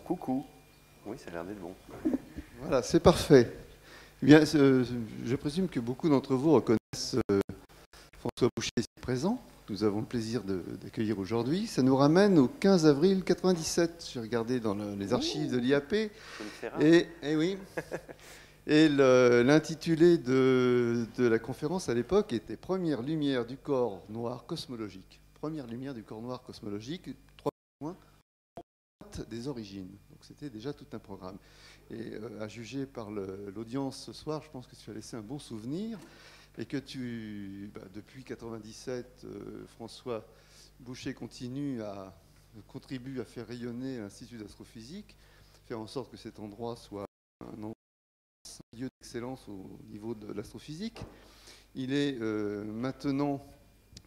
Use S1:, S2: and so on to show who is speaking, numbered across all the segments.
S1: coucou. Oui, ça a l'air d'être bon.
S2: Voilà, c'est parfait. Eh bien, je présume que beaucoup d'entre vous reconnaissent François Boucher ici présent. Nous avons le plaisir d'accueillir aujourd'hui. Ça nous ramène au 15 avril 97. J'ai regardé dans les archives de l'IAP. Et oui. Et l'intitulé de la conférence à l'époque était Première lumière du corps noir cosmologique. Première lumière du corps noir cosmologique, 3 points, des origines. Donc c'était déjà tout un programme. Et à juger par l'audience ce soir, je pense que tu as laissé un bon souvenir et que depuis 97, François Boucher contribue à faire rayonner l'Institut d'astrophysique, faire en sorte que cet endroit soit un lieu d'excellence au niveau de l'astrophysique. Il est maintenant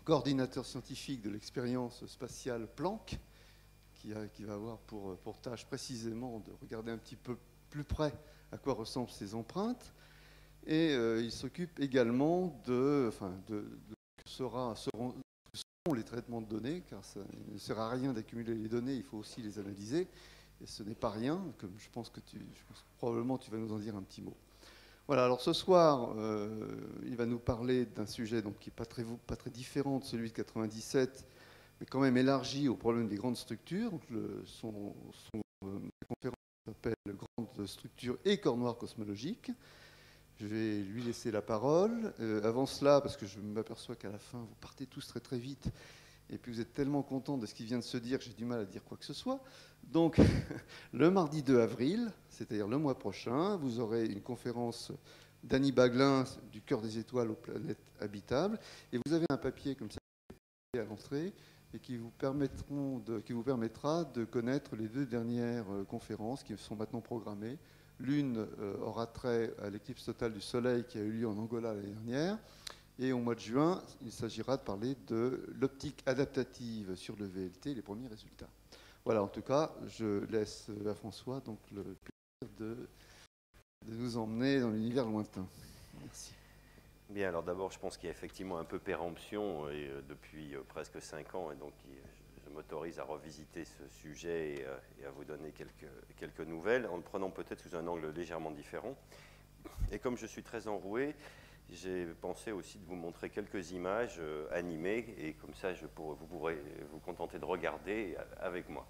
S2: coordinateur scientifique de l'expérience spatiale Planck, qui va avoir pour tâche précisément de regarder un petit peu plus près à quoi ressemblent ces empreintes. Et il s'occupe également seront les traitements de données, car ça ne sert à rien d'accumuler les données, il faut aussi les analyser. Et ce n'est pas rien, comme je pense que probablement tu vas nous en dire un petit mot. Voilà, alors ce soir, il va nous parler d'un sujet donc, qui n'est pas très différent de celui de 97, mais quand même élargi au problème des grandes structures. Sa conférence s'appelle « Grandes structures et corps noir cosmologique ». Je vais lui laisser la parole. Avant cela, parce que je m'aperçois qu'à la fin, vous partez tous très très vite, et puis vous êtes tellement contents de ce qui vient de se dire que j'ai du mal à dire quoi que ce soit. Donc, le mardi 2 avril, c'est-à-dire le mois prochain, vous aurez une conférence d'Annie Baglin du cœur des étoiles aux planètes habitables, et vous avez un papier comme ça à l'entrée, et qui vous permettra de connaître les 2 dernières conférences qui sont maintenant programmées. L'une aura trait à l'éclipse totale du Soleil qui a eu lieu en Angola l'année dernière. Et au mois de juin, il s'agira de parler de l'optique adaptative sur le VLT, les premiers résultats. Voilà, en tout cas, je laisse à François donc, le plaisir de nous emmener dans l'univers lointain. Merci.
S1: Bien, alors d'abord, je pense qu'il y a effectivement un peu péremption depuis presque 5 ans, et donc je m'autorise à revisiter ce sujet et à vous donner quelques nouvelles, en le prenant peut-être sous un angle légèrement différent. Et comme je suis très enroué, j'ai pensé aussi de vous montrer quelques images animées, et comme ça, vous pourrez vous contenter de regarder avec moi.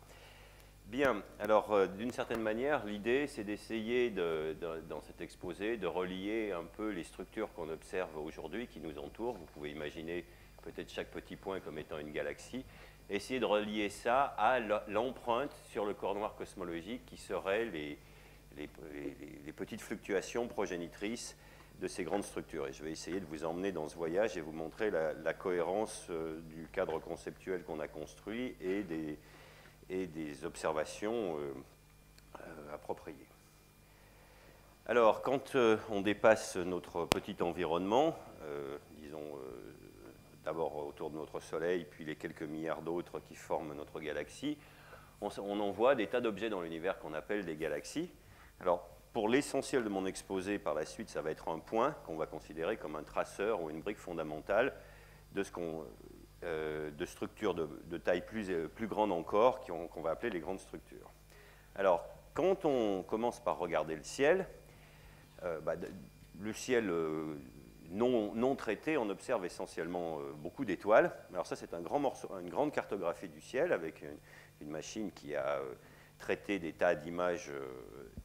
S1: Bien, alors d'une certaine manière, l'idée c'est d'essayer, dans cet exposé, de relier un peu les structures qu'on observe aujourd'hui, qui nous entourent. Vous pouvez imaginer peut-être chaque petit point comme étant une galaxie. Essayer de relier ça à l'empreinte sur le corps noir cosmologique qui seraient les petites fluctuations progénitrices de ces grandes structures. Et je vais essayer de vous emmener dans ce voyage et vous montrer la cohérence du cadre conceptuel qu'on a construit et des observations appropriées. Alors, quand on dépasse notre petit environnement, disons d'abord autour de notre Soleil, puis les quelques milliards d'autres qui forment notre galaxie, on en voit des tas d'objets dans l'univers qu'on appelle des galaxies. Alors, pour l'essentiel de mon exposé, par la suite, ça va être un point qu'on va considérer comme un traceur ou une brique fondamentale de structures de taille plus grande encore, qu'on va appeler les grandes structures. Alors, quand on commence par regarder le ciel, le ciel non traité, on observe essentiellement beaucoup d'étoiles. Alors ça, c'est une grande cartographie du ciel avec une machine qui a traité des tas d'images,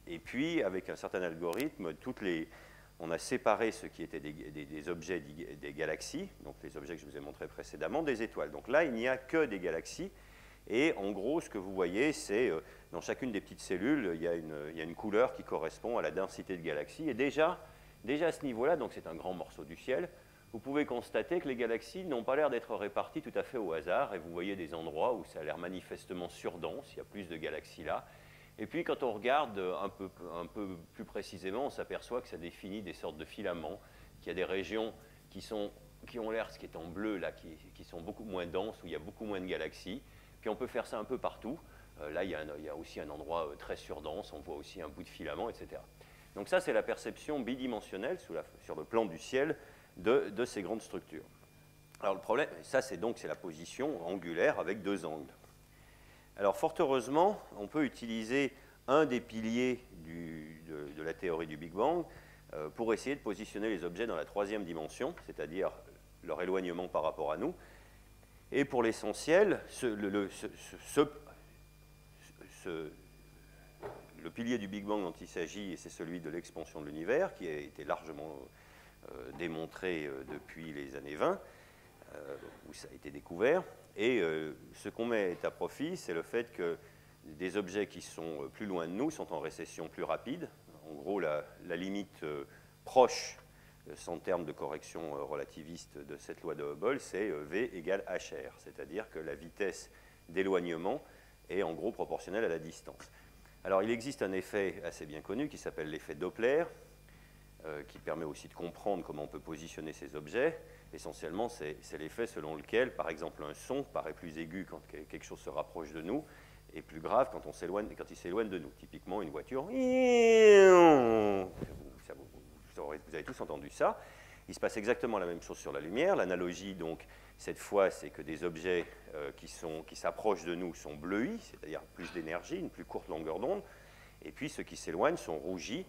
S1: et puis avec un certain algorithme, on a séparé ce qui étaient des objets des galaxies, donc les objets que je vous ai montrés précédemment, des étoiles. Donc là, il n'y a que des galaxies. Et en gros, ce que vous voyez, c'est dans chacune des petites cellules, il y a une couleur qui correspond à la densité de galaxies. Et déjà à ce niveau-là, donc c'est un grand morceau du ciel, vous pouvez constater que les galaxies n'ont pas l'air d'être réparties tout à fait au hasard. Et vous voyez des endroits où ça a l'air manifestement surdense, il y a plus de galaxies là. Et puis, quand on regarde un peu plus précisément, on s'aperçoit que ça définit des sortes de filaments, qu'il y a des régions qui ont l'air, ce qui est en bleu, là, qui sont beaucoup moins denses, où il y a beaucoup moins de galaxies. Puis on peut faire ça un peu partout. Là, il y a aussi un endroit très surdense, on voit aussi un bout de filament, etc. Donc ça, c'est la perception bidimensionnelle sur le plan du ciel de ces grandes structures. Alors le problème, ça c'est la position angulaire avec 2 angles. Alors fort heureusement, on peut utiliser un des piliers de la théorie du Big Bang pour essayer de positionner les objets dans la troisième dimension, c'est-à-dire leur éloignement par rapport à nous. Et pour l'essentiel, le pilier du Big Bang dont il s'agit, c'est celui de l'expansion de l'univers, qui a été largement démontré depuis les années 20, où ça a été découvert. Et ce qu'on met à profit, c'est le fait que des objets qui sont plus loin de nous sont en récession plus rapide. En gros, la limite proche, sans terme de correction relativiste de cette loi de Hubble, c'est V égale HR, c'est-à-dire que la vitesse d'éloignement est en gros proportionnelle à la distance. Alors, il existe un effet assez bien connu qui s'appelle l'effet Doppler, qui permet aussi de comprendre comment on peut positionner ces objets. Essentiellement, c'est l'effet selon lequel, par exemple, un son paraît plus aigu quand quelque chose se rapproche de nous, et plus grave quand il s'éloigne de nous. Typiquement, une voiture. Vous avez tous entendu ça. Il se passe exactement la même chose sur la lumière. L'analogie, donc, cette fois, c'est que des objets qui s'approchent de nous sont bleuis, c'est-à-dire plus d'énergie, une plus courte longueur d'onde, et puis ceux qui s'éloignent sont rougis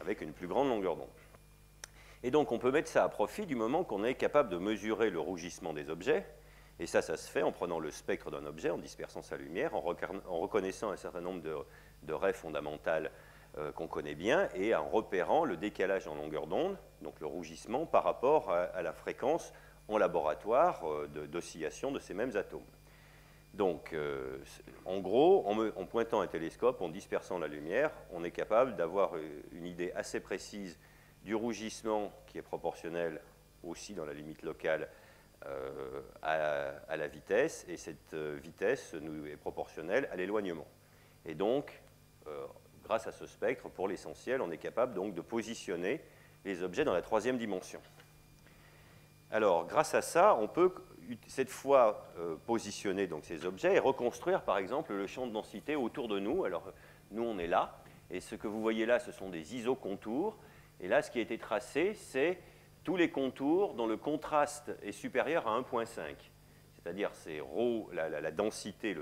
S1: avec une plus grande longueur d'onde. Et donc, on peut mettre ça à profit du moment qu'on est capable de mesurer le rougissement des objets. Et ça se fait en prenant le spectre d'un objet, en dispersant sa lumière, en reconnaissant un certain nombre de raies fondamentales qu'on connaît bien, et en repérant le décalage en longueur d'onde, donc le rougissement, par rapport à la fréquence en laboratoire d'oscillation de ces mêmes atomes. Donc, en gros, en pointant un télescope, en dispersant la lumière, on est capable d'avoir une idée assez précise du rougissement qui est proportionnel aussi dans la limite locale à la vitesse, et cette vitesse nous est proportionnelle à l'éloignement. Et donc, grâce à ce spectre, pour l'essentiel, on est capable donc de positionner les objets dans la troisième dimension. Alors, grâce à ça, on peut cette fois positionner donc, ces objets et reconstruire, par exemple, le champ de densité autour de nous. Alors, nous, on est là, et ce que vous voyez là, ce sont des isocontours. Et là, ce qui a été tracé, c'est tous les contours dont le contraste est supérieur à 1,5. C'est-à-dire, c'est ρ, la densité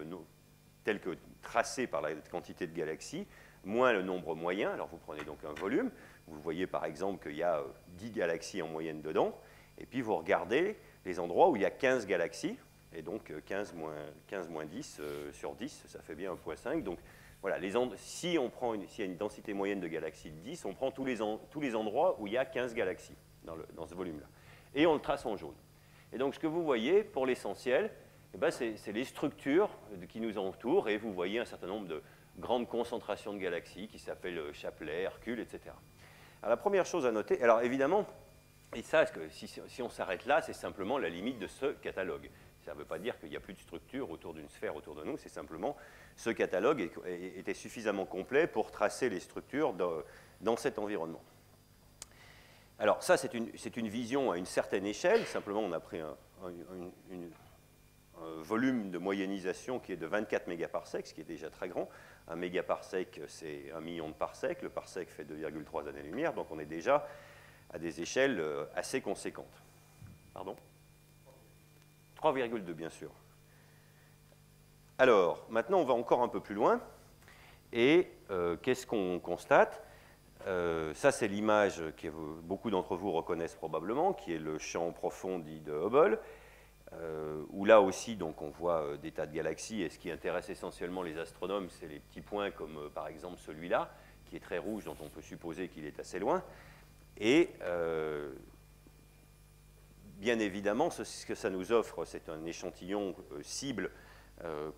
S1: telle que tracée par la quantité de galaxies, moins le nombre moyen. Alors, vous prenez donc un volume. Vous voyez, par exemple, qu'il y a 10 galaxies en moyenne dedans. Et puis, vous regardez les endroits où il y a 15 galaxies. Et donc, 15 moins 10 sur 10, ça fait bien 1,5. Donc, voilà, s'il y a une densité moyenne de galaxies de 10, on prend tous les endroits où il y a 15 galaxies dans ce volume-là. Et on le trace en jaune. Et donc, ce que vous voyez, pour l'essentiel, eh ben, c'est les structures qui nous entourent. Et vous voyez un certain nombre de grandes concentrations de galaxies qui s'appellent Chapelet, Hercule, etc. Alors, la première chose à noter, alors évidemment, et ça, si on s'arrête là, c'est simplement la limite de ce catalogue. Ça ne veut pas dire qu'il n'y a plus de structure autour d'une sphère autour de nous, c'est simplement ce catalogue était suffisamment complet pour tracer les structures dans cet environnement. Alors ça, c'est une vision à une certaine échelle. Simplement, on a pris un volume de moyennisation qui est de 24 mégaparsecs, ce qui est déjà très grand. Un mégaparsec, c'est 1 million de parsecs. Le parsec fait 2,3 années-lumière, donc on est déjà à des échelles assez conséquentes. Pardon ? 3,2, bien sûr. Alors, maintenant, on va encore un peu plus loin. Et qu'est-ce qu'on constate ? Ça, c'est l'image que beaucoup d'entre vous reconnaissent probablement, qui est le champ profond dit de Hubble, où là aussi, donc, on voit des tas de galaxies. Et ce qui intéresse essentiellement les astronomes, c'est les petits points comme, par exemple, celui-là, qui est très rouge, dont on peut supposer qu'il est assez loin. Et bien évidemment, ce que ça nous offre, c'est un échantillon cible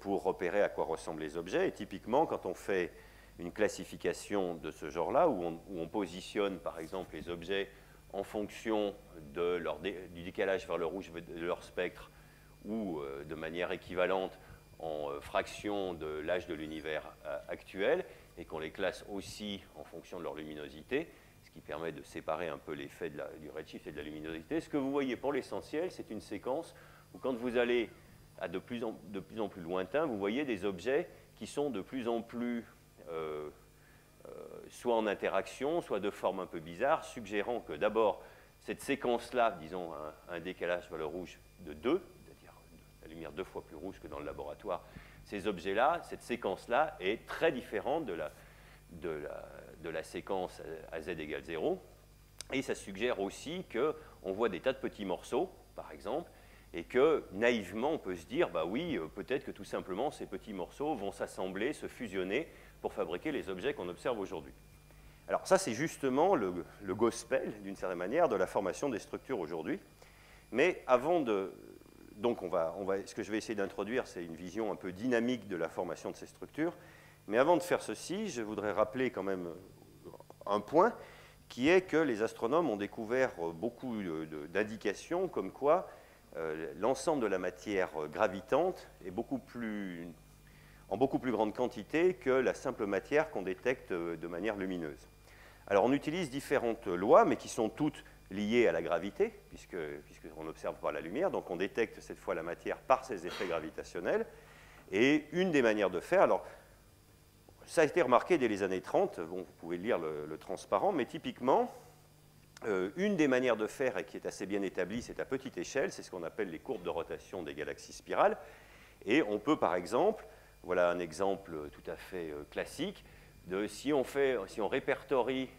S1: pour repérer à quoi ressemblent les objets. Et typiquement, quand on fait une classification de ce genre-là, où on positionne, par exemple, les objets en fonction du décalage vers le rouge de leur spectre, ou de manière équivalente en fraction de l'âge de l'univers actuel, et qu'on les classe aussi en fonction de leur luminosité, ce qui permet de séparer un peu l'effet du redshift et de la luminosité. Ce que vous voyez pour l'essentiel, c'est une séquence où quand vous allez à de plus en plus lointain, vous voyez des objets qui sont de plus en plus soit en interaction, soit de forme un peu bizarre, suggérant que d'abord, cette séquence-là, disons un décalage vers le rouge de 2, c'est-à-dire la lumière 2 fois plus rouge que dans le laboratoire, ces objets-là, cette séquence-là est très différente de la séquence à z égale 0. Et ça suggère aussi qu'on voit des tas de petits morceaux, par exemple, et que naïvement, on peut se dire, bah oui, peut-être que tout simplement, ces petits morceaux vont s'assembler, se fusionner pour fabriquer les objets qu'on observe aujourd'hui. Alors ça, c'est justement le gospel, d'une certaine manière, de la formation des structures aujourd'hui. Mais avant de... Donc ce que je vais essayer d'introduire, c'est une vision un peu dynamique de la formation de ces structures. Mais avant de faire ceci, je voudrais rappeler quand même un point, qui est que les astronomes ont découvert beaucoup d'indications comme quoi l'ensemble de la matière gravitante est en beaucoup plus grande quantité que la simple matière qu'on détecte de manière lumineuse. Alors on utilise différentes lois, mais qui sont toutes liées à la gravité, puisqu'on observe par la lumière, donc on détecte cette fois la matière par ses effets gravitationnels. Et une des manières de faire, alors ça a été remarqué dès les années 30, bon, vous pouvez lire le transparent, mais typiquement, une des manières de faire, et qui est assez bien établie, c'est à petite échelle, c'est ce qu'on appelle les courbes de rotation des galaxies spirales. Et on peut, par exemple, voilà un exemple tout à fait classique, si on répertorie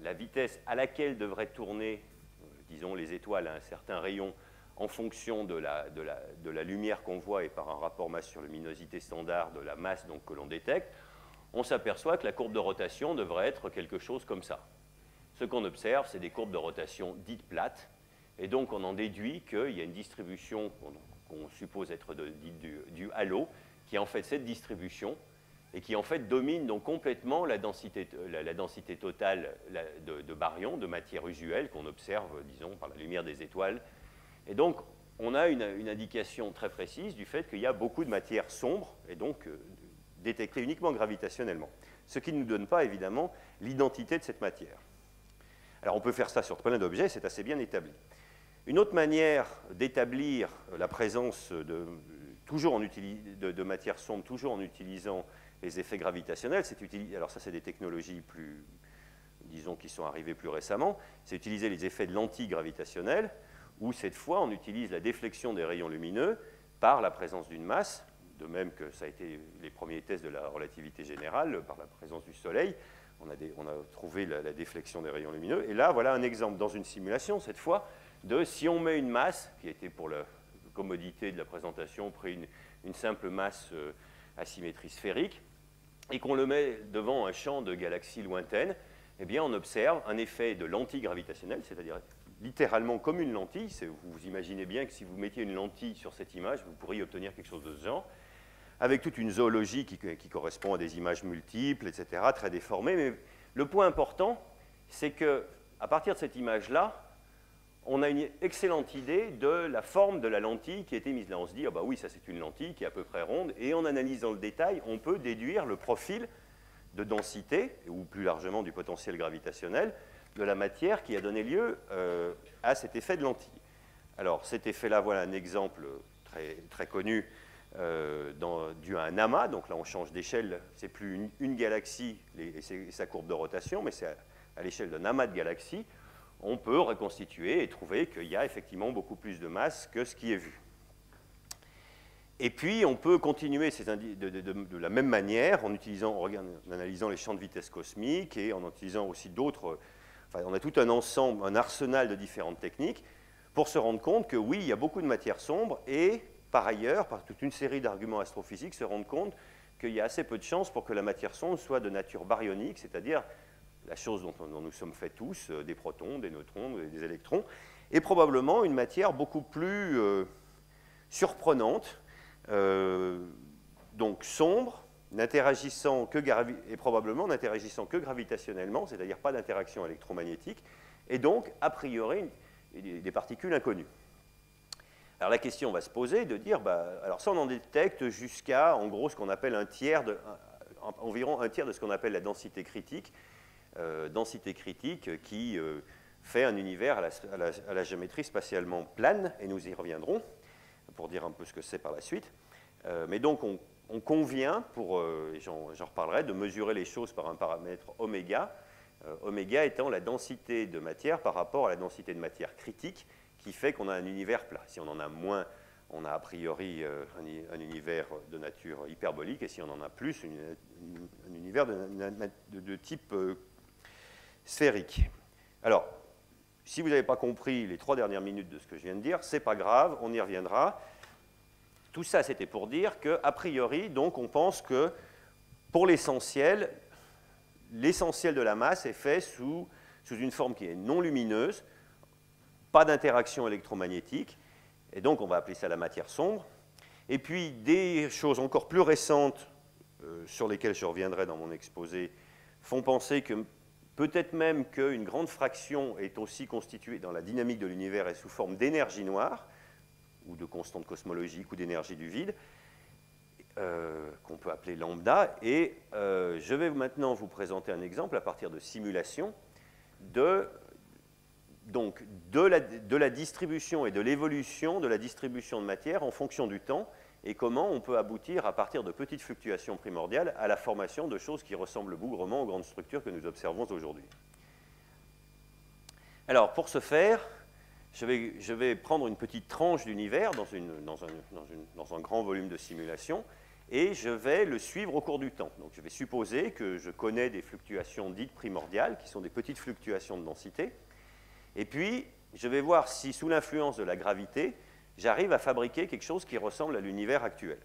S1: la vitesse à laquelle devraient tourner, disons, les étoiles à un certain rayon, en fonction de la lumière qu'on voit et par un rapport masse sur luminosité standard de la masse donc, que l'on détecte, on s'aperçoit que la courbe de rotation devrait être quelque chose comme ça. Ce qu'on observe, c'est des courbes de rotation dites plates, et donc on en déduit qu'il y a une distribution qu'on suppose être dite du halo, qui est en fait cette distribution, et qui en fait domine donc complètement la densité totale de baryons, de matière usuelle qu'on observe, disons, par la lumière des étoiles. Et donc, on a une indication très précise du fait qu'il y a beaucoup de matière sombre, et donc détectée uniquement gravitationnellement. Ce qui ne nous donne pas, évidemment, l'identité de cette matière. Alors, on peut faire ça sur plein d'objets, c'est assez bien établi. Une autre manière d'établir la présence de matière sombre, toujours en utilisant les effets gravitationnels, alors ça, c'est des technologies disons, qui sont arrivées plus récemment, c'est utiliser les effets de lentilles gravitationnelles, où cette fois, on utilise la déflexion des rayons lumineux par la présence d'une masse, de même que ça a été les premiers tests de la relativité générale, par la présence du Soleil. On a trouvé la déflexion des rayons lumineux. Et là, voilà un exemple dans une simulation, cette fois, de si on met une masse, qui était pour la commodité de la présentation, pris une simple masse à symétrie sphérique, et qu'on le met devant un champ de galaxies lointaines, eh bien, on observe un effet de lentille gravitationnelle, c'est-à-dire littéralement comme une lentille. Vous imaginez bien que si vous mettiez une lentille sur cette image, vous pourriez obtenir quelque chose de ce genre, avec toute une zoologie qui correspond à des images multiples, etc., très déformées. Mais le point important, c'est qu'à partir de cette image-là, on a une excellente idée de la forme de la lentille qui a été mise là. On se dit, ah bah oui, ça c'est une lentille qui est à peu près ronde, et en analysant le détail, on peut déduire le profil de densité, ou plus largement du potentiel gravitationnel, de la matière qui a donné lieu à cet effet de lentille. Alors cet effet-là, voilà un exemple très, très connu dû à un amas. Donc là, on change d'échelle, c'est plus une galaxie et sa courbe de rotation, mais c'est à l'échelle d'un amas de galaxies. On peut reconstituer et trouver qu'il y a effectivement beaucoup plus de masse que ce qui est vu. Et puis, on peut continuer de la même manière en analysant les champs de vitesse cosmique et en utilisant aussi d'autres... Enfin, on a tout un ensemble, un arsenal de différentes techniques pour se rendre compte que oui, il y a beaucoup de matière sombre et, par ailleurs, par toute une série d'arguments astrophysiques, se rendre compte qu'il y a assez peu de chances pour que la matière sombre soit de nature baryonique, c'est-à-dire la chose dont nous sommes faits tous, des protons, des neutrons, des électrons, et probablement une matière beaucoup plus surprenante, donc sombre, et probablement n'interagissant que gravitationnellement, c'est-à-dire pas d'interaction électromagnétique, et donc, a priori, des particules inconnues. Alors la question va se poser de dire, alors ça on en détecte jusqu'à, en gros, ce qu'on appelle environ un tiers de ce qu'on appelle la densité critique qui fait un univers à la géométrie spatialement plane, et nous y reviendrons pour dire un peu ce que c'est par la suite. Mais donc on convient, et j'en reparlerai, de mesurer les choses par un paramètre oméga, oméga étant la densité de matière par rapport à la densité de matière critique, qui fait qu'on a un univers plat. Si on en a moins, on a a priori un univers de nature hyperbolique, et si on en a plus, un univers de type sphérique. Alors, si vous n'avez pas compris les 3 dernières minutes de ce que je viens de dire, c'est pas grave, on y reviendra. Tout ça, c'était pour dire qu'a priori, donc, on pense que pour l'essentiel de la masse est fait sous une forme qui est non lumineuse, pas d'interaction électromagnétique, et donc on va appeler ça la matière sombre. Et puis des choses encore plus récentes, sur lesquelles je reviendrai dans mon exposé, font penser que peut-être même qu'une grande fraction est aussi constituée dans la dynamique de l'univers et sous forme d'énergie noire, ou de constante cosmologique, ou d'énergie du vide, qu'on peut appeler lambda. Et je vais maintenant vous présenter un exemple à partir de simulations de la distribution et de l'évolution de la distribution de matière en fonction du temps, et comment on peut aboutir, à partir de petites fluctuations primordiales, à la formation de choses qui ressemblent bougrement aux grandes structures que nous observons aujourd'hui. Alors, pour ce faire, je vais prendre une petite tranche d'univers dans un grand volume de simulation, et je vais le suivre au cours du temps. Donc, je vais supposer que je connais des fluctuations dites primordiales, qui sont des petites fluctuations de densité, et puis je vais voir si, sous l'influence de la gravité, j'arrive à fabriquer quelque chose qui ressemble à l'univers actuel.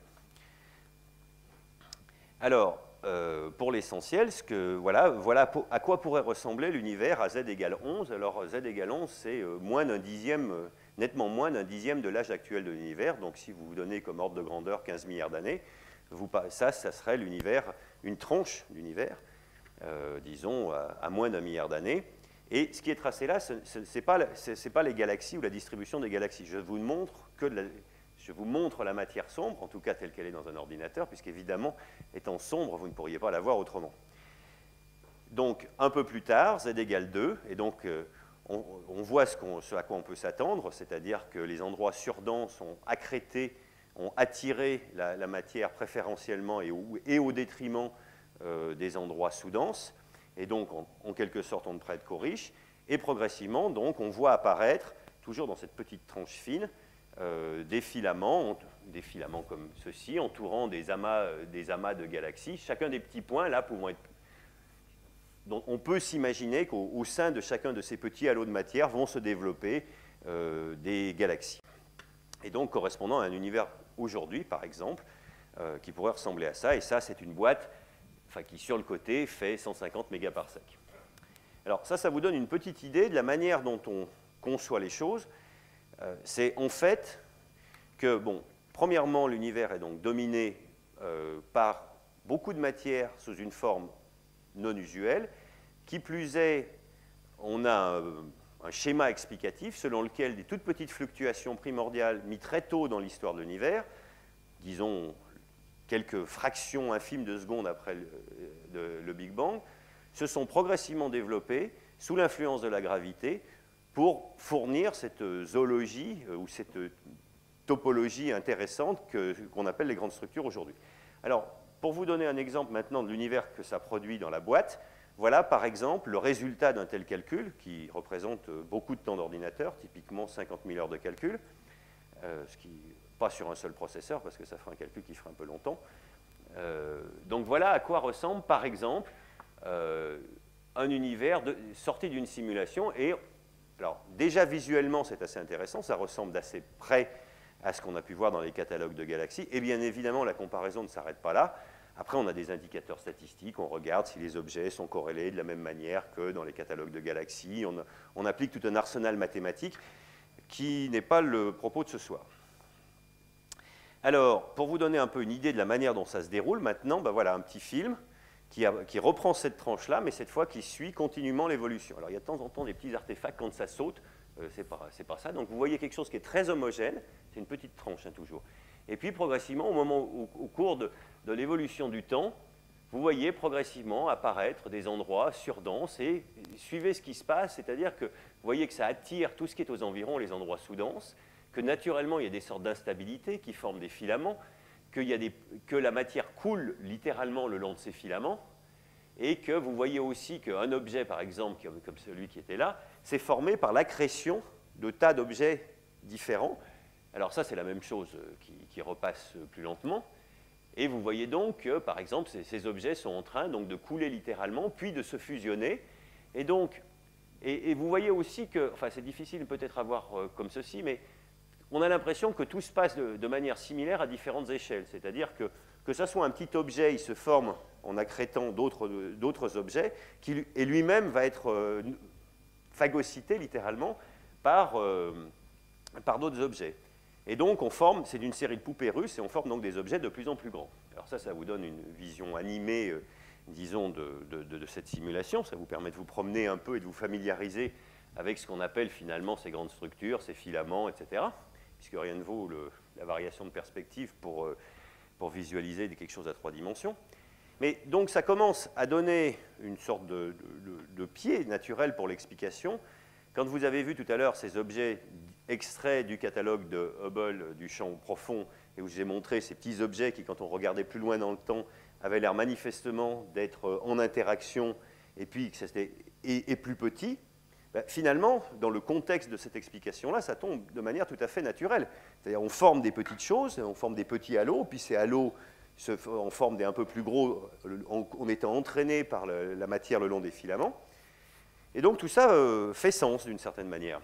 S1: Alors, pour l'essentiel, voilà à quoi pourrait ressembler l'univers à z égale 11. Alors, z égale 11, c'est nettement moins d'un dixième de l'âge actuel de l'univers. Donc, si vous vous donnez comme ordre de grandeur 15 milliards d'années, ça serait l'univers, une tranche d'univers, disons, à moins d'1 milliard d'années. Et ce qui est tracé là, ce n'est pas les galaxies ou la distribution des galaxies. Je vous montre la matière sombre, en tout cas telle qu'elle est dans un ordinateur, puisqu'évidemment, étant sombre, vous ne pourriez pas la voir autrement. Donc, un peu plus tard, z égale 2, et donc on voit ce à quoi on peut s'attendre, c'est-à-dire que les endroits surdenses ont accrété, ont attiré la matière préférentiellement et au détriment des endroits sous-denses. Et donc, en quelque sorte, on ne prête qu'aux riches. Et progressivement, donc, on voit apparaître, toujours dans cette petite tranche fine, des filaments comme ceci, entourant des amas de galaxies. Chacun des petits points, là, pouvant être... Donc, on peut s'imaginer qu'au sein de chacun de ces petits halos de matière vont se développer des galaxies. Et donc, correspondant à un univers aujourd'hui, par exemple, qui pourrait ressembler à ça. Et ça, c'est une boîte qui, sur le côté, fait 150 mégaparsecs. Alors, ça vous donne une petite idée de la manière dont on conçoit les choses. C'est en fait que, bon, premièrement, l'univers est donc dominé par beaucoup de matière sous une forme non usuelle. Qui plus est, on a un schéma explicatif selon lequel des toutes petites fluctuations primordiales mises très tôt dans l'histoire de l'univers, disons quelques fractions infimes de secondes après le Big Bang, se sont progressivement développées sous l'influence de la gravité pour fournir cette zoologie ou cette topologie intéressante qu'on appelle les grandes structures aujourd'hui. Alors, pour vous donner un exemple maintenant de l'univers que ça produit dans la boîte, voilà par exemple le résultat d'un tel calcul qui représente beaucoup de temps d'ordinateur, typiquement 50 000 heures de calcul, ce qui pas sur un seul processeur, parce que ça fera un calcul qui fera un peu longtemps. Donc voilà à quoi ressemble, par exemple, un univers sorti d'une simulation. Et alors, déjà visuellement, c'est assez intéressant, ça ressemble d'assez près à ce qu'on a pu voir dans les catalogues de galaxies. Et bien évidemment, la comparaison ne s'arrête pas là. Après, on a des indicateurs statistiques, on regarde si les objets sont corrélés de la même manière que dans les catalogues de galaxies. On applique tout un arsenal mathématique qui n'est pas le propos de ce soir. Alors, pour vous donner un peu une idée de la manière dont ça se déroule, maintenant, ben voilà un petit film qui reprend cette tranche-là, mais cette fois qui suit continuellement l'évolution. Alors, il y a de temps en temps des petits artefacts quand ça saute, c'est pas ça. Donc, vous voyez quelque chose qui est très homogène, c'est une petite tranche, hein, toujours. Et puis, progressivement, au cours de l'évolution du temps, vous voyez progressivement apparaître des endroits surdenses et suivez ce qui se passe, c'est-à-dire que vous voyez que ça attire tout ce qui est aux environs, les endroits sous-denses, que naturellement, il y a des sortes d'instabilité qui forment des filaments, que la matière coule littéralement le long de ces filaments, et que vous voyez aussi qu'un objet, par exemple, comme celui qui était là, s'est formé par l'accrétion de tas d'objets différents, Alors ça, c'est la même chose qui repasse plus lentement. Et vous voyez donc que, par exemple, ces objets sont en train donc, de couler littéralement, puis de se fusionner. Et donc, et vous voyez aussi que, enfin c'est difficile peut-être à voir comme ceci, mais on a l'impression que tout se passe de manière similaire à différentes échelles. C'est-à-dire que ça soit un petit objet, il se forme en accrétant d'autres objets, et lui-même va être phagocyté littéralement par d'autres objets. Et donc, on forme, c'est d'une série de poupées russes, et on forme donc des objets de plus en plus grands. Alors ça vous donne une vision animée, disons, de cette simulation. Ça vous permet de vous promener un peu et de vous familiariser avec ce qu'on appelle finalement ces grandes structures, ces filaments, etc. Puisque rien ne vaut la variation de perspective pour visualiser quelque chose à 3 dimensions. Mais donc, ça commence à donner une sorte de pied naturel pour l'explication. Quand vous avez vu tout à l'heure ces objets extraits du catalogue de Hubble du champ profond, et où je vous ai montré ces petits objets qui, quand on regardait plus loin dans le temps, avaient l'air manifestement d'être en interaction et puis que c'était plus petit, ben, finalement, dans le contexte de cette explication-là, ça tombe de manière tout à fait naturelle. C'est-à-dire on forme des petites choses, on forme des petits halos, puis ces halos en forment des un peu plus gros en étant entraînés par la matière le long des filaments. Et donc tout ça fait sens d'une certaine manière.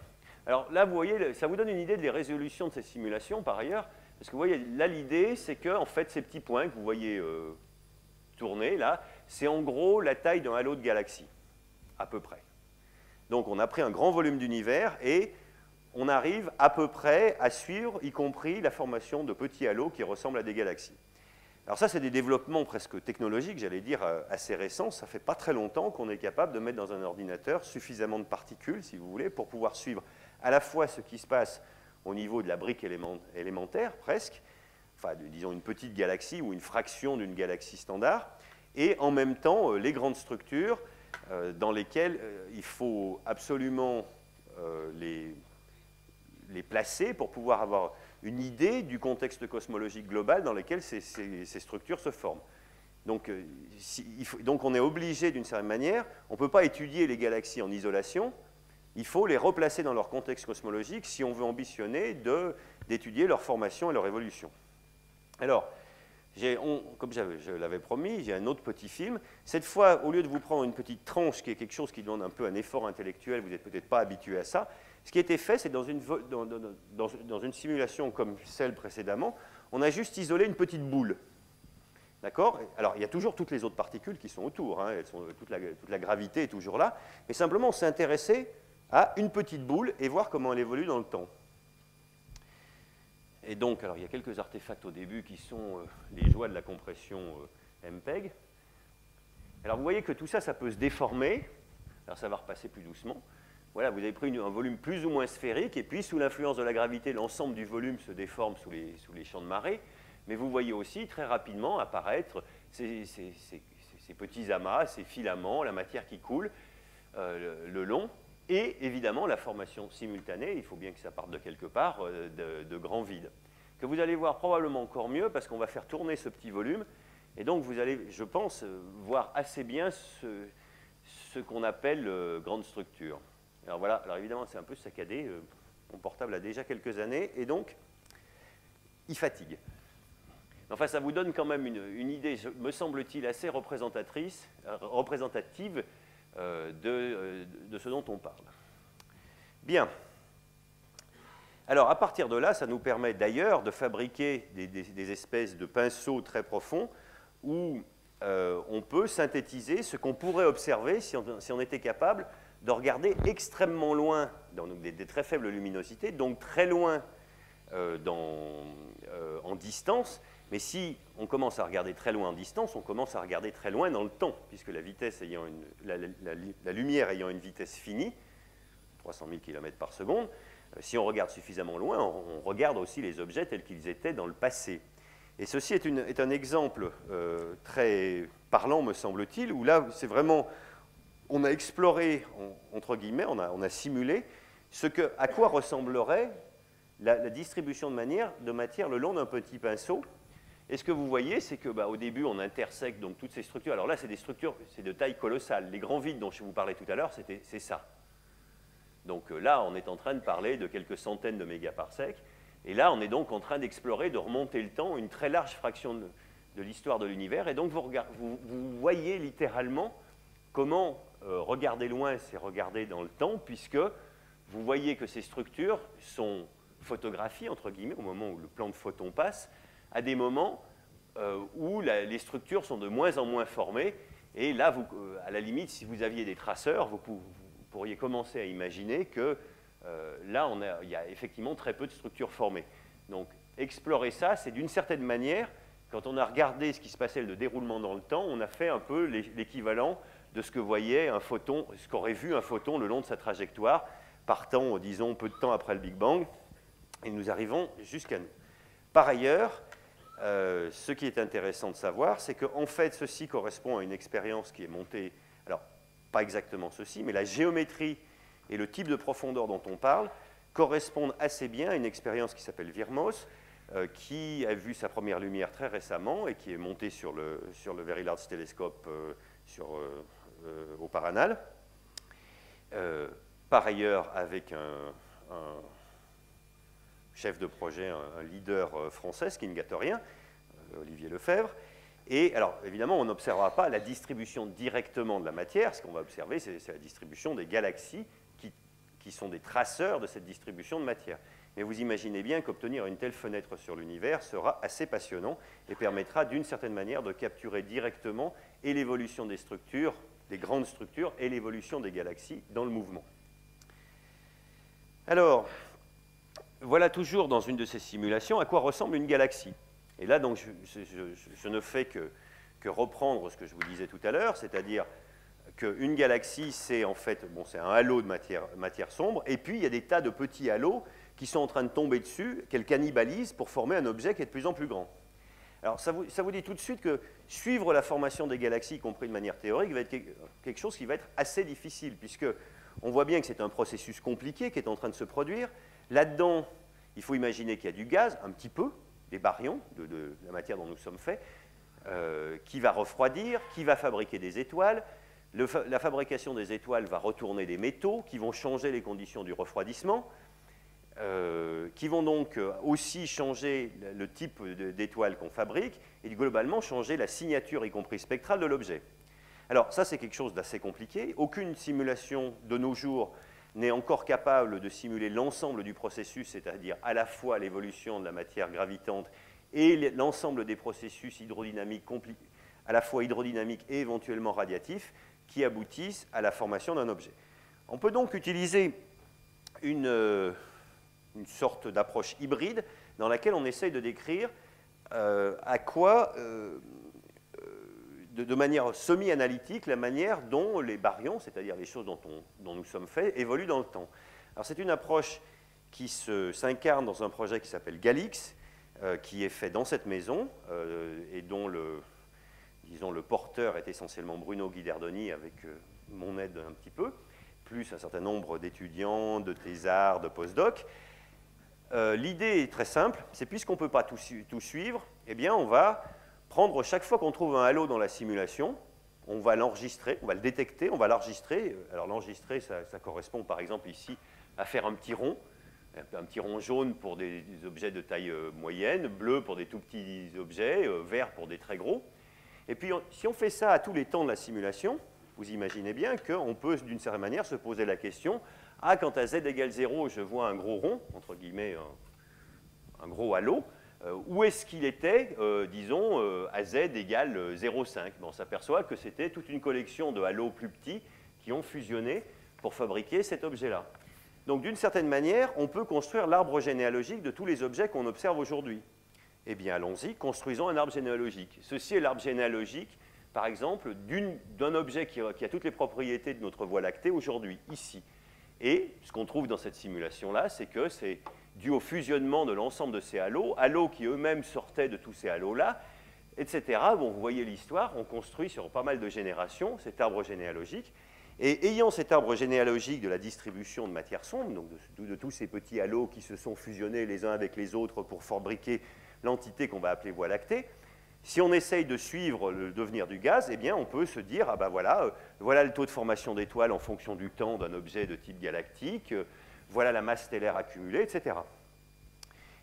S1: Alors là, vous voyez, ça vous donne une idée de les résolutions de ces simulations par ailleurs, parce que vous voyez, là l'idée c'est que en fait, ces petits points que vous voyez tourner là, c'est en gros la taille d'un halo de galaxie, à peu près. Donc on a pris un grand volume d'univers et on arrive à peu près à suivre, y compris la formation de petits halos qui ressemblent à des galaxies. Alors ça, c'est des développements presque technologiques, j'allais dire, assez récents. Ça ne fait pas très longtemps qu'on est capable de mettre dans un ordinateur suffisamment de particules, si vous voulez, pour pouvoir suivre à la fois ce qui se passe au niveau de la brique élémentaire, presque, enfin, disons une petite galaxie ou une fraction d'une galaxie standard, et en même temps les grandes structures dans lesquelles il faut absolument les placer pour pouvoir avoir une idée du contexte cosmologique global dans lequel ces structures se forment. Donc, donc on est obligé d'une certaine manière, on ne peut pas étudier les galaxies en isolation, il faut les replacer dans leur contexte cosmologique si on veut ambitionner d'étudier leur formation et leur évolution. Alors, comme je l'avais promis, j'ai un autre petit film. Cette fois, au lieu de vous prendre une petite tranche qui est quelque chose qui demande un peu un effort intellectuel, vous n'êtes peut-être pas habitué à ça, ce qui a été fait, c'est dans une simulation comme celle précédemment, on a juste isolé une petite boule. D'accord? Alors, il y a toujours toutes les autres particules qui sont autour, hein, toute la gravité est toujours là, mais simplement, on s'est intéressé à une petite boule et voir comment elle évolue dans le temps. Et donc, alors, il y a quelques artefacts au début qui sont les joies de la compression MPEG. Alors, vous voyez que tout ça, ça peut se déformer. Alors, ça va repasser plus doucement. Voilà, vous avez pris un volume plus ou moins sphérique, et puis, sous l'influence de la gravité, l'ensemble du volume se déforme sous les champs de marée. Mais vous voyez aussi très rapidement apparaître ces petits amas, ces filaments, la matière qui coule le long, et évidemment la formation simultanée, il faut bien que ça parte de quelque part, de grands vides, que vous allez voir probablement encore mieux parce qu'on va faire tourner ce petit volume, et donc vous allez, je pense, voir assez bien ce qu'on appelle grande structure. Alors voilà, alors évidemment c'est un peu saccadé, mon portable a déjà quelques années, et donc il fatigue. Enfin, ça vous donne quand même une idée, me semble-t-il, assez représentative de ce dont on parle. Bien. Alors, à partir de là, ça nous permet d'ailleurs de fabriquer des espèces de pinceaux très profonds où on peut synthétiser ce qu'on pourrait observer si on était capable de regarder extrêmement loin, dans des très faibles luminosités, donc très loin en distance. Mais si on commence à regarder très loin en distance, on commence à regarder très loin dans le temps, puisque la vitesse ayant la lumière ayant une vitesse finie, 300 000 km par seconde, si on regarde suffisamment loin, on regarde aussi les objets tels qu'ils étaient dans le passé. Et ceci est un exemple très parlant, me semble-t-il, où là, c'est vraiment, on a exploré, entre guillemets, on a simulé à quoi ressemblerait la distribution de matière le long d'un petit pinceau. Et ce que vous voyez, c'est qu'au début, on intersecte donc toutes ces structures. Alors là, c'est des structures, c'est de taille colossale. Les grands vides dont je vous parlais tout à l'heure, c'est ça. Donc là, on est en train de parler de quelques centaines de mégaparsecs. Et là, on est donc en train d'explorer, de remonter le temps, une très large fraction de l'histoire de l'univers. Et donc, vous voyez littéralement comment regarder loin, c'est regarder dans le temps, puisque vous voyez que ces structures sont photographiées, entre guillemets, au moment où le plan de photon passe, à des moments où les structures sont de moins en moins formées. Et là, à la limite, si vous aviez des traceurs, vous pourriez commencer à imaginer que là, il y a effectivement très peu de structures formées. Donc, explorer ça, c'est d'une certaine manière, quand on a regardé ce qui se passait, le déroulement dans le temps, on a fait un peu l'équivalent de ce que voyait un photon, ce qu'aurait vu un photon le long de sa trajectoire, partant, disons, peu de temps après le Big Bang, et nous arrivons jusqu'à nous. Par ailleurs, ce qui est intéressant de savoir, c'est qu'en fait, ceci correspond à une expérience qui est montée, alors, pas exactement ceci, mais la géométrie et le type de profondeur dont on parle correspondent assez bien à une expérience qui s'appelle VIRMOS, qui a vu sa première lumière très récemment et qui est montée sur le Very Large Telescope au Paranal. Par ailleurs, avec un chef de projet, un leader français, ce qui ne gâte rien, Olivier Lefebvre. Et alors, évidemment, on n'observera pas la distribution directement de la matière. Ce qu'on va observer, c'est la distribution des galaxies qui sont des traceurs de cette distribution de matière. Mais vous imaginez bien qu'obtenir une telle fenêtre sur l'univers sera assez passionnant et permettra d'une certaine manière de capturer directement et l'évolution des structures, des grandes structures, et l'évolution des galaxies dans le mouvement. Alors, voilà toujours dans une de ces simulations à quoi ressemble une galaxie. Et là, donc, je ne fais que reprendre ce que je vous disais tout à l'heure, c'est-à-dire qu'une galaxie, c'est en fait c'est un halo de matière sombre, et puis il y a des tas de petits halos qui sont en train de tomber dessus, qu'elle cannibalise pour former un objet qui est de plus en plus grand. Alors ça vous dit tout de suite que suivre la formation des galaxies, y compris de manière théorique, va être quelque chose qui va être assez difficile, puisque on voit bien que c'est un processus compliqué qui est en train de se produire. Là-dedans, il faut imaginer qu'il y a du gaz, un petit peu, des baryons, de la matière dont nous sommes faits, qui va refroidir, qui va fabriquer des étoiles. La fabrication des étoiles va retourner des métaux qui vont changer les conditions du refroidissement, qui vont donc aussi changer le type d'étoiles qu'on fabrique et globalement changer la signature, y compris spectrale, de l'objet. Alors ça, c'est quelque chose d'assez compliqué. Aucune simulation de nos jours n'est encore capable de simuler l'ensemble du processus, c'est-à-dire à la fois l'évolution de la matière gravitante et l'ensemble des processus hydrodynamiques, à la fois hydrodynamiques et éventuellement radiatifs, qui aboutissent à la formation d'un objet. On peut donc utiliser une sorte d'approche hybride dans laquelle on essaye de décrire à quoi, de manière semi-analytique, la manière dont les baryons, c'est-à-dire les choses dont nous sommes faits, évoluent dans le temps. Alors c'est une approche qui s'incarne dans un projet qui s'appelle GALIX, qui est fait dans cette maison et dont le porteur est essentiellement Bruno Guiderdoni, avec mon aide un petit peu, plus un certain nombre d'étudiants, de thésards, de post-docs. L'idée est très simple, c'est puisqu'on ne peut pas tout suivre, eh bien on va prendre chaque fois qu'on trouve un halo dans la simulation, on va l'enregistrer, on va le détecter, on va l'enregistrer. Alors l'enregistrer, ça correspond par exemple ici à faire un petit rond jaune pour des objets de taille moyenne, bleu pour des tout petits objets, vert pour des très gros. Et puis, si on fait ça à tous les temps de la simulation, vous imaginez bien qu'on peut, d'une certaine manière, se poser la question, quand à z égale 0, je vois un gros rond, entre guillemets, un gros halo, où est-ce qu'il était, disons, à z égale 0,5 ? On s'aperçoit que c'était toute une collection de halos plus petits qui ont fusionné pour fabriquer cet objet-là. Donc, d'une certaine manière, on peut construire l'arbre généalogique de tous les objets qu'on observe aujourd'hui. Eh bien, allons-y, construisons un arbre généalogique. Ceci est l'arbre généalogique, par exemple, d'un objet qui a toutes les propriétés de notre Voie lactée aujourd'hui, ici. Et ce qu'on trouve dans cette simulation-là, c'est que c'est dû au fusionnement de l'ensemble de ces halos qui eux-mêmes sortaient de tous ces halos-là, etc. Bon, vous voyez l'histoire, on construit sur pas mal de générations cet arbre généalogique. Et ayant cet arbre généalogique de la distribution de matière sombre, donc de tous ces petits halos qui se sont fusionnés les uns avec les autres pour fabriquer l'entité qu'on va appeler Voie lactée, si on essaye de suivre le devenir du gaz, eh bien on peut se dire, voilà le taux de formation d'étoiles en fonction du temps d'un objet de type galactique, voilà la masse stellaire accumulée, etc.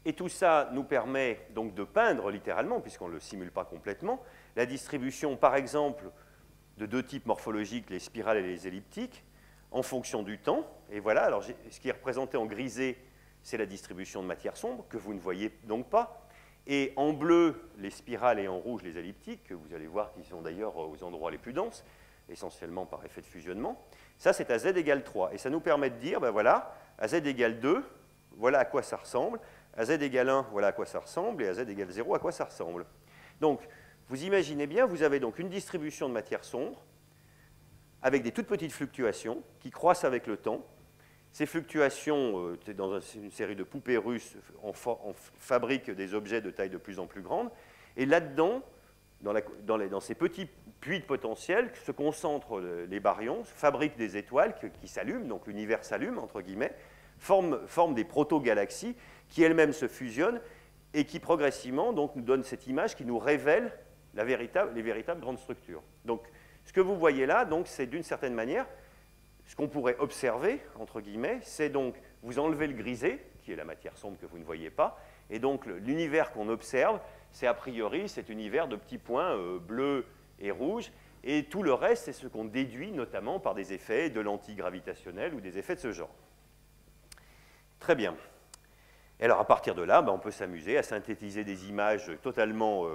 S1: Et tout ça nous permet donc de peindre littéralement, puisqu'on ne le simule pas complètement, la distribution, par exemple, de deux types morphologiques, les spirales et les elliptiques, en fonction du temps. Et voilà, alors ce qui est représenté en grisé, c'est la distribution de matière sombre, que vous ne voyez donc pas. Et en bleu, les spirales, et en rouge, les elliptiques, que vous allez voir qui sont d'ailleurs aux endroits les plus denses, essentiellement par effet de fusionnement. Ça, c'est à z égale 3. Et ça nous permet de dire, ben voilà, à z égale 2, voilà à quoi ça ressemble. À z égale 1, voilà à quoi ça ressemble. Et à z égale 0, à quoi ça ressemble. Donc, vous imaginez bien, vous avez donc une distribution de matière sombre avec des toutes petites fluctuations qui croissent avec le temps. Ces fluctuations, dans une série de poupées russes, on fabrique des objets de taille de plus en plus grande. Et là-dedans, dans ces petits puits de potentiel, se concentrent les baryons, fabriquent des étoiles qui s'allument, donc l'univers s'allume, entre guillemets, forment des proto-galaxies qui elles-mêmes se fusionnent et qui progressivement donc, nous donnent cette image qui nous révèle les véritables grandes structures. Donc, ce que vous voyez là, c'est d'une certaine manière, ce qu'on pourrait observer, entre guillemets, c'est donc, vous enlevez le grisé, qui est la matière sombre que vous ne voyez pas, et donc l'univers qu'on observe, c'est a priori cet univers de petits points bleus et rouges, et tout le reste, c'est ce qu'on déduit notamment par des effets de lentilles gravitationnelles ou des effets de ce genre. Très bien. Et alors, à partir de là, on peut s'amuser à synthétiser des images totalement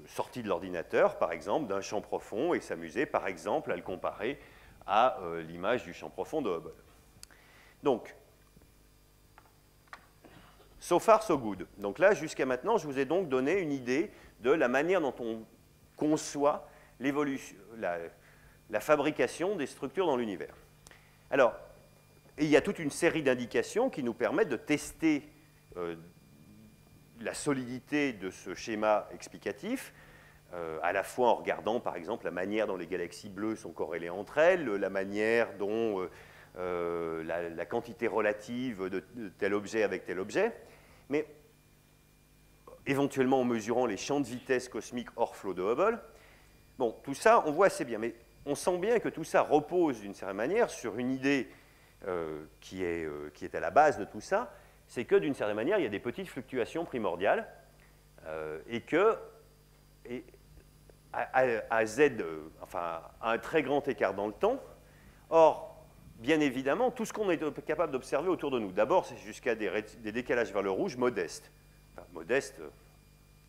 S1: sorties de l'ordinateur, par exemple, d'un champ profond, et s'amuser, par exemple, à le comparer à l'image du champ profond de Hubble. Donc, so far, so good. Donc là, jusqu'à maintenant, je vous ai donc donné une idée de la manière dont on conçoit l'évolution, la fabrication des structures dans l'univers. Alors, il y a toute une série d'indications qui nous permettent de tester la solidité de ce schéma explicatif, à la fois en regardant, par exemple, la manière dont les galaxies bleues sont corrélées entre elles, la manière dont la quantité relative de tel objet avec tel objet, mais éventuellement en mesurant les champs de vitesse cosmique hors flot de Hubble. Bon, tout ça, on voit assez bien, mais on sent bien que tout ça repose d'une certaine manière sur une idée qui est à la base de tout ça, c'est que d'une certaine manière, il y a des petites fluctuations primordiales et que à z, enfin, à un très grand écart dans le temps. Or, bien évidemment, tout ce qu'on est capable d'observer autour de nous, d'abord, c'est jusqu'à des décalages vers le rouge modestes. Enfin, modestes,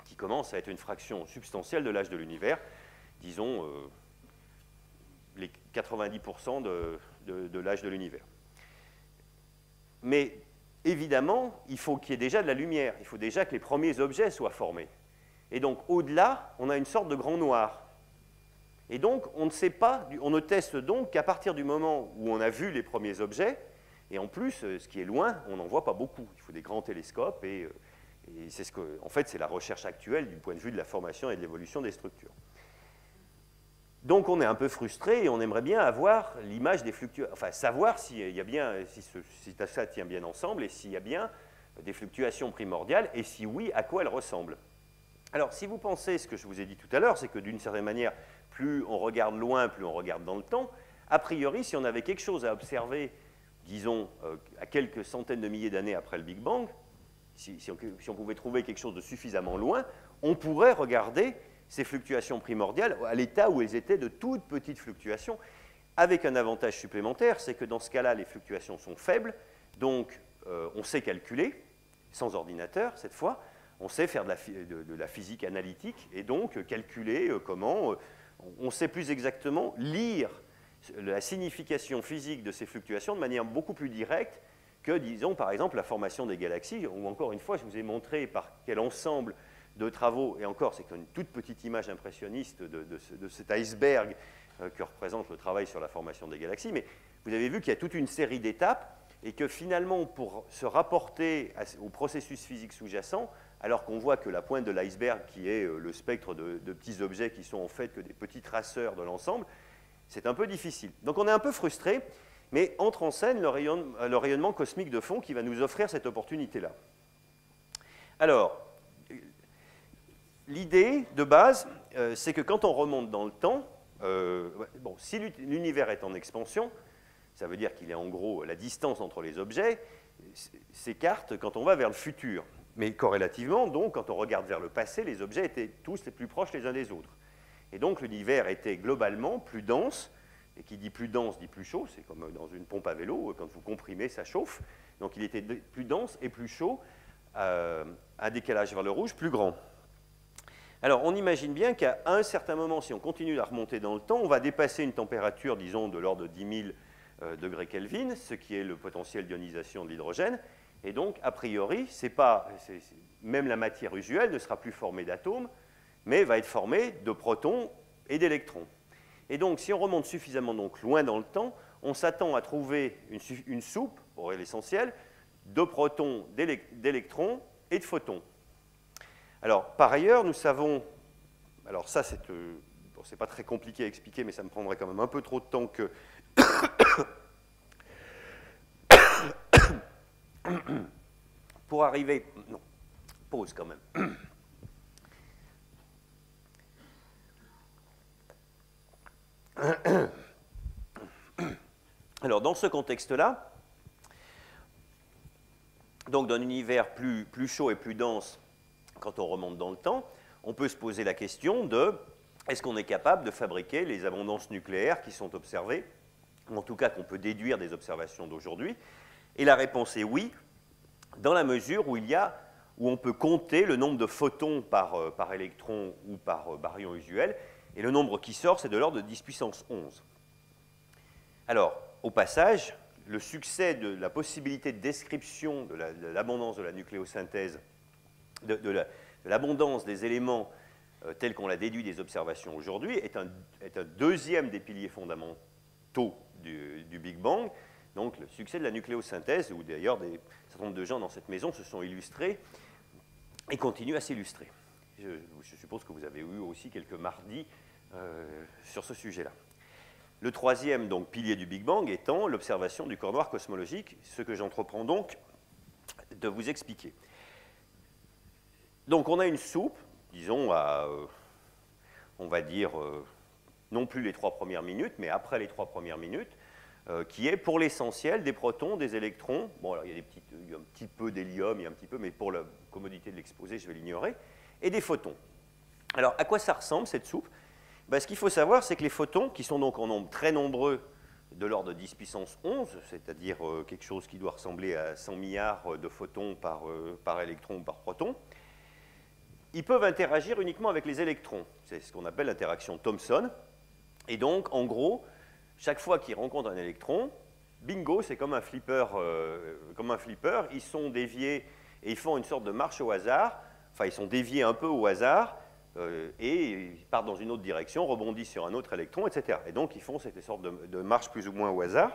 S1: qui commencent à être une fraction substantielle de l'âge de l'univers, disons les 90% de l'âge de l'univers. Mais évidemment, il faut qu'il y ait déjà de la lumière, il faut déjà que les premiers objets soient formés. Et donc, au-delà, on a une sorte de grand noir. Et donc, on ne sait pas, on ne teste donc qu'à partir du moment où on a vu les premiers objets, et en plus, ce qui est loin, on n'en voit pas beaucoup. Il faut des grands télescopes, et c'est en fait, c'est la recherche actuelle du point de vue de la formation et de l'évolution des structures. Donc, on est un peu frustré, et on aimerait bien avoir l'image des fluctuations, enfin, savoir si ça tient bien ensemble, et s'il y a bien des fluctuations primordiales, et si oui, à quoi elles ressemblent. Alors, si vous pensez ce que je vous ai dit tout à l'heure, c'est que d'une certaine manière, plus on regarde loin, plus on regarde dans le temps, a priori, si on avait quelque chose à observer, disons, à quelques centaines de milliers d'années après le Big Bang, si on pouvait trouver quelque chose de suffisamment loin, on pourrait regarder ces fluctuations primordiales à l'état où elles étaient de toutes petites fluctuations, avec un avantage supplémentaire, c'est que dans ce cas-là, les fluctuations sont faibles, donc on sait calculer, sans ordinateur cette fois, on sait faire de la physique analytique et donc calculer comment, on sait plus exactement lire la signification physique de ces fluctuations de manière beaucoup plus directe que, disons, par exemple, la formation des galaxies, où encore une fois, je vous ai montré par quel ensemble de travaux, et encore, c'est une toute petite image impressionniste de cet iceberg que représente le travail sur la formation des galaxies, mais vous avez vu qu'il y a toute une série d'étapes et que finalement, pour se rapporter au processus physique sous-jacent, alors qu'on voit que la pointe de l'iceberg, qui est le spectre de petits objets qui sont en fait que des petits traceurs de l'ensemble, c'est un peu difficile. Donc on est un peu frustré, mais entre en scène le rayonnement cosmique de fond qui va nous offrir cette opportunité-là. Alors, l'idée de base, c'est que quand on remonte dans le temps, bon, si l'univers est en expansion, ça veut dire qu'il est en gros la distance entre les objets. ces cartes quand on va vers le futur. Mais corrélativement, donc, quand on regarde vers le passé, les objets étaient tous les plus proches les uns des autres. Et donc l'univers était globalement plus dense, et qui dit plus dense dit plus chaud, c'est comme dans une pompe à vélo, quand vous comprimez, ça chauffe. Donc il était plus dense et plus chaud, un décalage vers le rouge plus grand. Alors on imagine bien qu'à un certain moment, si on continue à remonter dans le temps, on va dépasser une température, disons, de l'ordre de 10 000 degrés Kelvin, ce qui est le potentiel d'ionisation de l'hydrogène. Et donc, a priori, même la matière usuelle ne sera plus formée d'atomes, mais va être formée de protons et d'électrons. Et donc, si on remonte suffisamment donc, loin dans le temps, on s'attend à trouver une soupe, pour l'essentiel, de protons, d'électrons et de photons. Alors, par ailleurs, nous savons... Alors ça, c'est pas très compliqué à expliquer, mais ça me prendrait quand même un peu trop de temps que... pour arriver... Non, pause quand même. Alors, dans ce contexte-là, donc d'un univers plus chaud et plus dense, quand on remonte dans le temps, on peut se poser la question de est-ce qu'on est capable de fabriquer les abondances nucléaires qui sont observées, ou en tout cas qu'on peut déduire des observations d'aujourd'hui? Et la réponse est oui, dans la mesure où on peut compter le nombre de photons par électron ou par baryon usuel, et le nombre qui sort, c'est de l'ordre de 10 puissance 11. Alors, au passage, le succès de la possibilité de description de l'abondance de la nucléosynthèse, de l'abondance des éléments tels qu'on l'a déduit des observations aujourd'hui, est un deuxième des piliers fondamentaux du Big Bang, donc le succès de la nucléosynthèse, où d'ailleurs un certain nombre de gens dans cette maison se sont illustrés et continuent à s'illustrer. Je suppose que vous avez eu aussi quelques mardis sur ce sujet-là. Le troisième donc, pilier du Big Bang étant l'observation du corps noir cosmologique, ce que j'entreprends donc de vous expliquer. Donc on a une soupe, disons on va dire, non plus les 3 premières minutes, mais après les 3 premières minutes, qui est pour l'essentiel des protons, des électrons. Bon, alors il y a un petit peu d'hélium, il y a un petit peu, mais pour la commodité de l'exposé, je vais l'ignorer, et des photons. Alors, à quoi ça ressemble, cette soupe? Ce qu'il faut savoir, c'est que les photons, qui sont donc en nombre très nombreux, de l'ordre de 10 puissance 11, c'est-à-dire quelque chose qui doit ressembler à 100 milliards de photons par électron ou par proton, ils peuvent interagir uniquement avec les électrons. C'est ce qu'on appelle l'interaction Thomson. Et donc, en gros, chaque fois qu'ils rencontrent un électron, bingo, c'est comme un flipper. Ils sont déviés et ils font une sorte de marche au hasard. Enfin, ils sont déviés un peu au hasard et ils partent dans une autre direction, rebondissent sur un autre électron, etc. Et donc, ils font cette sorte de marche plus ou moins au hasard.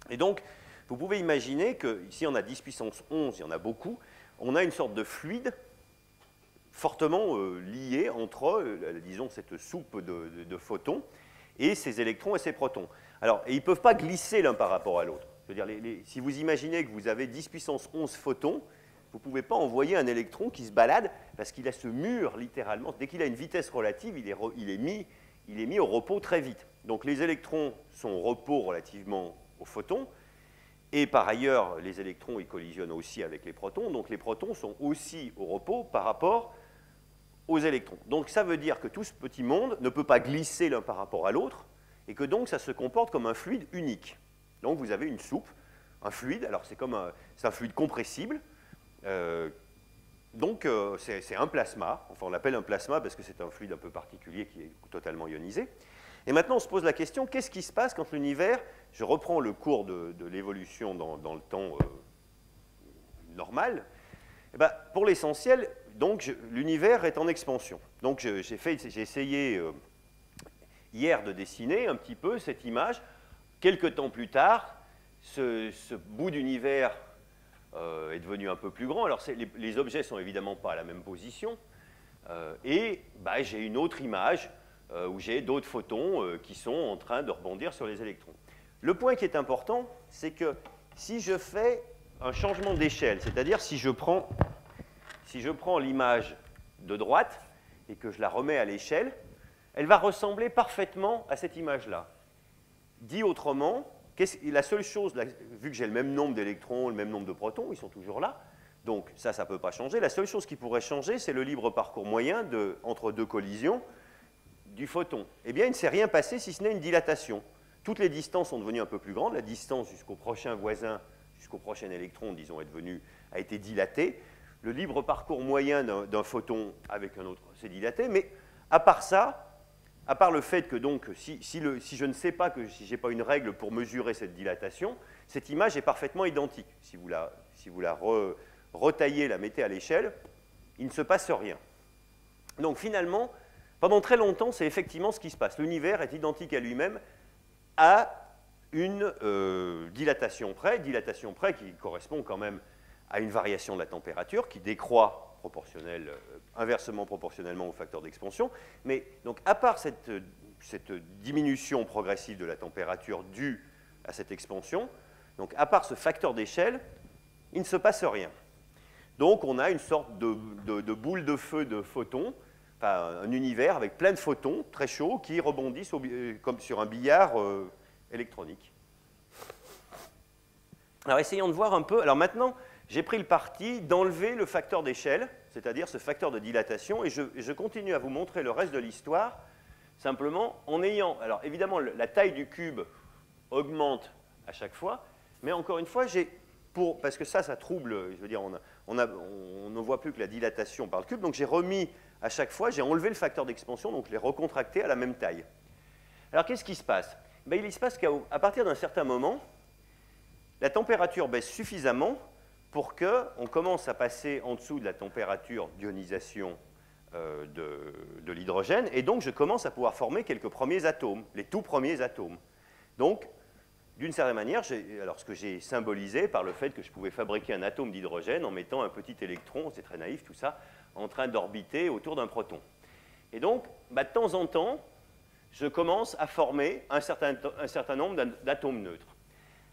S1: Et donc, vous pouvez imaginer que si on a 10 puissance 11, il y en a beaucoup, on a une sorte de fluide fortement lié entre, disons, cette soupe de photons et ces électrons et ces protons. Alors, ils ne peuvent pas glisser l'un par rapport à l'autre. Je veux dire, si vous imaginez que vous avez 10 puissance 11 photons, vous ne pouvez pas envoyer un électron qui se balade parce qu'il a ce mur, littéralement. Dès qu'il a une vitesse relative, il est mis au repos très vite. Donc, les électrons sont au repos relativement aux photons. Et par ailleurs, les électrons, ils collisionnent aussi avec les protons. Donc, les protons sont aussi au repos par rapport aux électrons. Donc, ça veut dire que tout ce petit monde ne peut pas glisser l'un par rapport à l'autre et que donc, ça se comporte comme un fluide unique. Donc, vous avez une soupe, un fluide. Alors, c'est un fluide compressible. Donc, c'est un plasma. Enfin, on l'appelle un plasma parce que c'est un fluide un peu particulier qui est totalement ionisé. Et maintenant, on se pose la question, qu'est-ce qui se passe quand l'univers, je reprends le cours de l'évolution dans le temps normal, et pour l'essentiel, donc l'univers est en expansion. Donc, j'ai essayé hier de dessiner un petit peu cette image. Quelque temps plus tard, ce bout d'univers est devenu un peu plus grand. Alors, les objets ne sont évidemment pas à la même position. Et j'ai une autre image où j'ai d'autres photons qui sont en train de rebondir sur les électrons. Le point qui est important, c'est que si je fais un changement d'échelle, c'est-à-dire si je prends l'image de droite et que je la remets à l'échelle, elle va ressembler parfaitement à cette image-là. Dit autrement, la seule chose, vu que j'ai le même nombre d'électrons, le même nombre de protons, ils sont toujours là, donc ça ne peut pas changer. La seule chose qui pourrait changer, c'est le libre parcours moyen entre deux collisions du photon. Eh bien, il ne s'est rien passé si ce n'est une dilatation. Toutes les distances sont devenues un peu plus grandes. La distance jusqu'au prochain voisin, jusqu'au prochain électron, disons, a été dilatée. Le libre parcours moyen d'un photon avec un autre s'est dilaté. Mais à part ça, à part le fait que donc, si je ne sais pas, si je n'ai pas une règle pour mesurer cette dilatation, cette image est parfaitement identique. Si vous la retaillez, la mettez à l'échelle, il ne se passe rien. Donc finalement, pendant très longtemps, c'est effectivement ce qui se passe. L'univers est identique à lui-même à une dilatation près qui correspond quand même à une variation de la température qui décroît inversement proportionnellement au facteur d'expansion. Mais donc, à part cette diminution progressive de la température due à cette expansion, donc à part ce facteur d'échelle, il ne se passe rien. Donc, on a une sorte de boule de feu de photons, enfin, un univers avec plein de photons très chauds qui rebondissent comme sur un billard électronique. Alors, essayons de voir un peu. Alors maintenant, j'ai pris le parti d'enlever le facteur d'échelle, c'est-à-dire ce facteur de dilatation, et je continue à vous montrer le reste de l'histoire, simplement en ayant... Alors évidemment, la taille du cube augmente à chaque fois, mais encore une fois, parce que ça trouble, je veux dire, on ne voit plus que la dilatation par le cube, donc j'ai remis à chaque fois, j'ai enlevé le facteur d'expansion, donc je l'ai recontracté à la même taille. Alors qu'est-ce qui se passe? Il se passe qu'à partir d'un certain moment, la température baisse suffisamment pour qu'on commence à passer en dessous de la température d'ionisation de l'hydrogène, et donc je commence à pouvoir former quelques premiers atomes, les tout premiers atomes. Donc, d'une certaine manière, ce que j'ai symbolisé par le fait que je pouvais fabriquer un atome d'hydrogène en mettant un petit électron, c'est très naïf tout ça, en train d'orbiter autour d'un proton. Et donc, de temps en temps, je commence à former un certain nombre d'atomes neutres.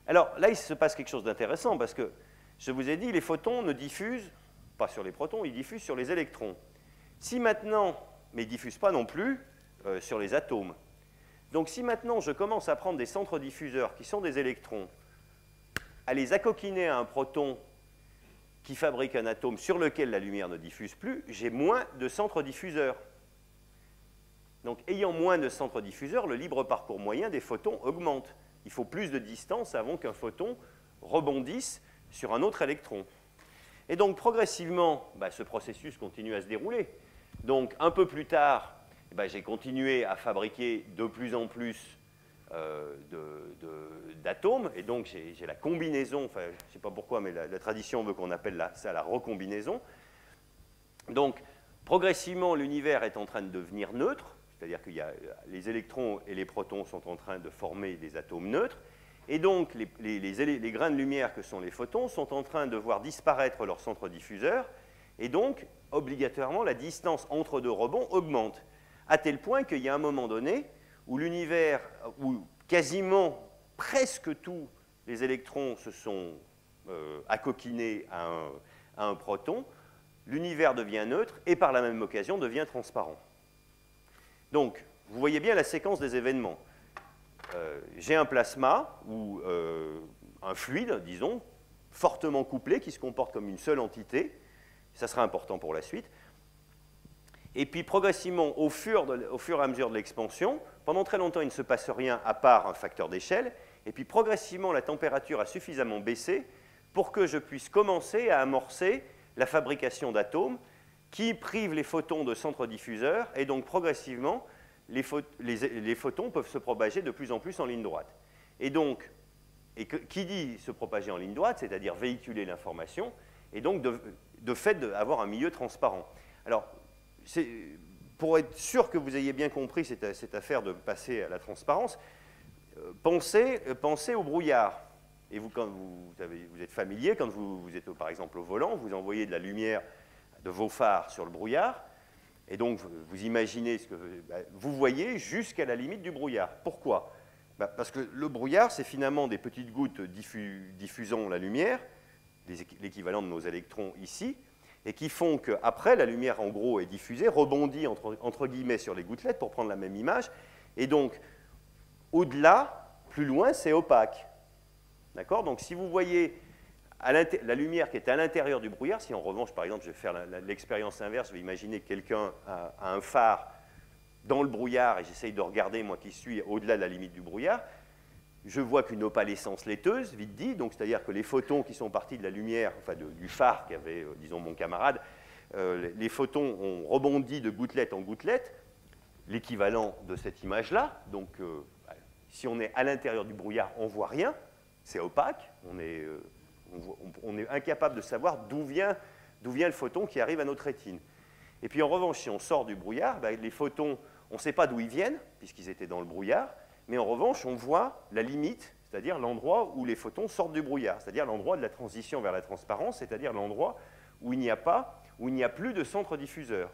S1: Alors là, il se passe quelque chose d'intéressant parce que je vous ai dit, les photons ne diffusent pas sur les protons, ils diffusent sur les électrons. Si maintenant, mais ils ne diffusent pas non plus sur les atomes. Donc si maintenant je commence à prendre des centres diffuseurs qui sont des électrons, à les accoquiner à un proton qui fabrique un atome sur lequel la lumière ne diffuse plus, j'ai moins de centres diffuseurs. Donc ayant moins de centres diffuseurs, le libre parcours moyen des photons augmente. Il faut plus de distance avant qu'un photon rebondisse sur un autre électron. Et donc, progressivement, ce processus continue à se dérouler. Donc, un peu plus tard, j'ai continué à fabriquer de plus en plus d'atomes. Et donc, j'ai la combinaison, enfin, je ne sais pas pourquoi, mais la tradition veut qu'on appelle ça la recombinaison. Donc, progressivement, l'univers est en train de devenir neutre. C'est-à-dire que les électrons et les protons sont en train de former des atomes neutres. Et donc, les grains de lumière que sont les photons sont en train de voir disparaître leur centre diffuseur. Et donc, obligatoirement, la distance entre deux rebonds augmente. À tel point qu'il y a un moment donné où l'univers, où quasiment presque tous les électrons se sont accoquinés à un proton, l'univers devient neutre et par la même occasion devient transparent. Donc, vous voyez bien la séquence des événements. J'ai un plasma ou un fluide, disons, fortement couplé, qui se comporte comme une seule entité. Ça sera important pour la suite. Et puis, progressivement, au fur et à mesure de l'expansion, pendant très longtemps, il ne se passe rien à part un facteur d'échelle. Et puis, progressivement, la température a suffisamment baissé pour que je puisse commencer à amorcer la fabrication d'atomes qui privent les photons de centres diffuseurs. Et donc, progressivement, les photons peuvent se propager de plus en plus en ligne droite. Et donc, qui dit se propager en ligne droite, c'est-à-dire véhiculer l'information, et donc de fait d'avoir un milieu transparent. Alors, pour être sûr que vous ayez bien compris cette affaire de passer à la transparence, pensez au brouillard. Et vous, quand vous êtes familier, quand vous êtes par exemple au volant, vous envoyez de la lumière de vos phares sur le brouillard, et donc vous imaginez ce que vous voyez jusqu'à la limite du brouillard. Pourquoi? Parce que le brouillard, c'est finalement des petites gouttes diffusant la lumière, l'équivalent de nos électrons ici, et qui font qu'après, la lumière, en gros, est diffusée, rebondit entre guillemets sur les gouttelettes pour prendre la même image, et donc, au-delà, plus loin, c'est opaque. D'accord? Donc si vous voyez la lumière qui est à l'intérieur du brouillard, si en revanche, par exemple, je vais faire l'expérience inverse, je vais imaginer que quelqu'un a un phare dans le brouillard et j'essaye de regarder, moi qui suis au-delà de la limite du brouillard, je vois qu'une opalescence laiteuse, vite dit, donc c'est-à-dire que les photons qui sont partis de la lumière, enfin du phare qu'avait, disons, mon camarade, les photons ont rebondi de gouttelette en gouttelette, l'équivalent de cette image-là. Donc, si on est à l'intérieur du brouillard, on ne voit rien, c'est opaque, on est incapable de savoir d'où vient le photon qui arrive à notre rétine. Et puis en revanche, si on sort du brouillard, les photons, on ne sait pas d'où ils viennent, puisqu'ils étaient dans le brouillard, mais en revanche, on voit la limite, c'est-à-dire l'endroit où les photons sortent du brouillard, c'est-à-dire l'endroit de la transition vers la transparence, c'est-à-dire l'endroit où il n'y a plus de centre diffuseur.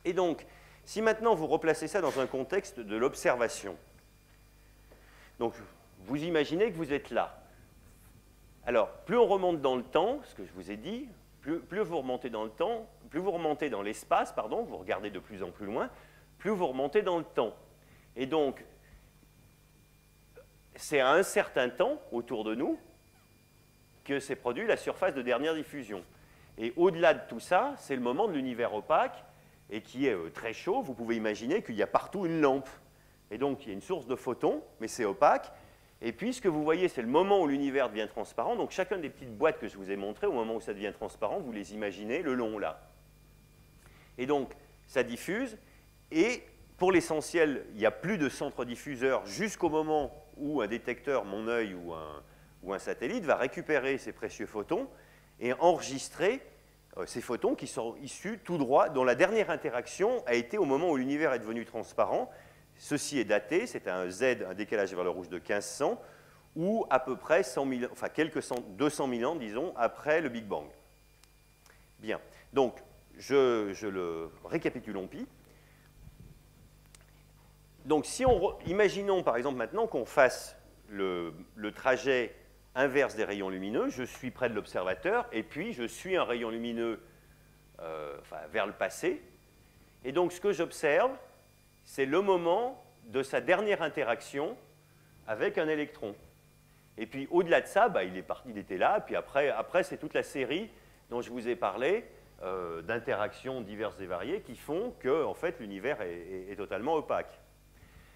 S1: Et donc, si maintenant vous replacez ça dans un contexte de l'observation, donc vous imaginez que vous êtes là. Alors, plus on remonte dans le temps, ce que je vous ai dit, plus vous remontez dans le temps, plus vous remontez dans l'espace, pardon, vous regardez de plus en plus loin, plus vous remontez dans le temps. Et donc, c'est à un certain temps, autour de nous, que s'est produit la surface de dernière diffusion. Et au-delà de tout ça, c'est le moment de l'univers opaque, et qui est très chaud. Vous pouvez imaginer qu'il y a partout une lampe. Et donc, il y a une source de photons, mais c'est opaque. Et puis, ce que vous voyez, c'est le moment où l'univers devient transparent. Donc, chacune des petites boîtes que je vous ai montrées, au moment où ça devient transparent, vous les imaginez le long là. Et donc, ça diffuse. Et pour l'essentiel, il n'y a plus de centre diffuseur jusqu'au moment où un détecteur, mon œil ou un satellite, va récupérer ces précieux photons et enregistrer ces photons qui sont issus tout droit, dont la dernière interaction a été au moment où l'univers est devenu transparent. Ceci est daté, c'est un Z, un décalage vers le rouge de 1500, ou à peu près 100 000, enfin 200 000 ans, disons, après le Big Bang. Bien, donc je le récapitulons pi. Donc imaginons par exemple maintenant qu'on fasse le trajet inverse des rayons lumineux, je suis près de l'observateur, et puis je suis un rayon lumineux vers le passé, et donc ce que j'observe, c'est le moment de sa dernière interaction avec un électron. Et puis au-delà de ça, il était là, puis après c'est toute la série dont je vous ai parlé, d'interactions diverses et variées qui font que en fait, l'univers est totalement opaque.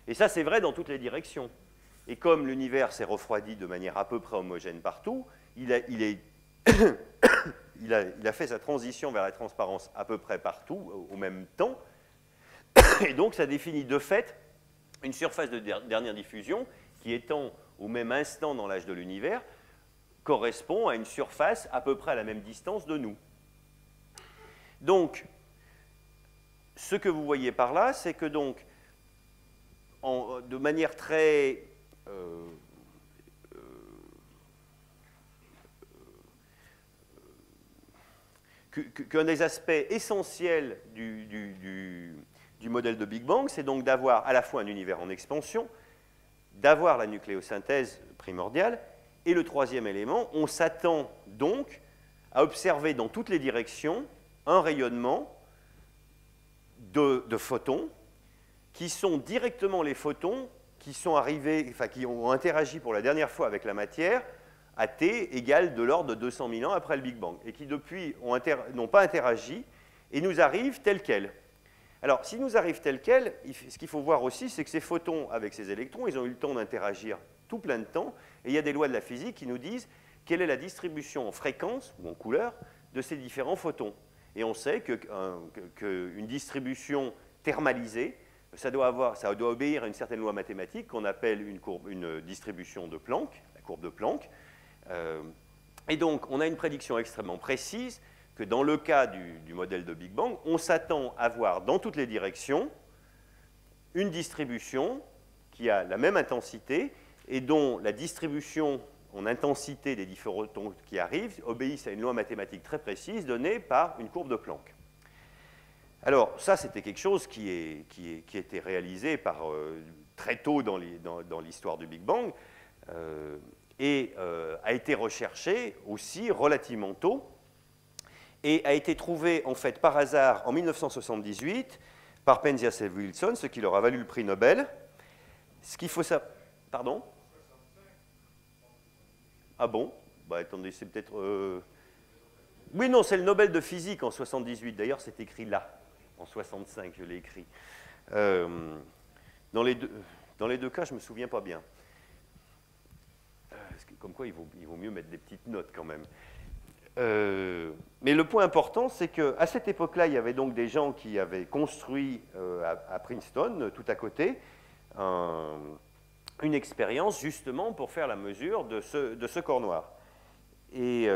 S1: Et ça, c'est vrai dans toutes les directions. Et comme l'univers s'est refroidi de manière à peu près homogène partout, il a fait sa transition vers la transparence à peu près partout, au même temps. Et donc, ça définit de fait une surface de dernière diffusion qui, étant au même instant dans l'âge de l'univers, correspond à une surface à peu près à la même distance de nous. Donc, ce que vous voyez par là, c'est que donc, de manière très qu'un des aspects essentiels du modèle de Big Bang, c'est donc d'avoir à la fois un univers en expansion, d'avoir la nucléosynthèse primordiale, et le troisième élément, on s'attend donc à observer dans toutes les directions un rayonnement de photons qui sont directement les photons qui sont arrivés, enfin qui ont interagi pour la dernière fois avec la matière à t égale de l'ordre de 200 000 ans après le Big Bang, et qui depuis n'ont pas interagi et nous arrivent tels quels. Alors, s'ils nous arrivent tels quels, ce qu'il faut voir aussi, c'est que ces photons avec ces électrons, ils ont eu le temps d'interagir tout plein de temps, et il y a des lois de la physique qui nous disent quelle est la distribution en fréquence ou en couleur de ces différents photons. Et on sait qu'une distribution thermalisée, ça doit obéir à une certaine loi mathématique qu'on appelle une distribution de Planck, la courbe de Planck. Et donc, on a une prédiction extrêmement précise que dans le cas du modèle de Big Bang, on s'attend à voir dans toutes les directions une distribution qui a la même intensité et dont la distribution en intensité des différents photons qui arrivent obéissent à une loi mathématique très précise donnée par une courbe de Planck. Alors, ça, c'était quelque chose qui a été réalisé très tôt dans l'histoire du Big Bang et a été recherché aussi relativement tôt et a été trouvé, en fait, par hasard, en 1978, par Penzias et Wilson, ce qui leur a valu le prix Nobel. Ce qu'il faut savoir... Pardon ? Ah bon? Bah attendez, c'est peut-être... Oui, non, c'est le Nobel de physique en 78. D'ailleurs, c'est écrit là, en 65, je l'ai écrit. Dans les deux cas, je ne me souviens pas bien. Comme quoi, il vaut mieux mettre des petites notes quand même. Mais le point important, c'est qu'à cette époque-là, il y avait donc des gens qui avaient construit à Princeton, tout à côté, une expérience justement pour faire la mesure de ce corps noir. Et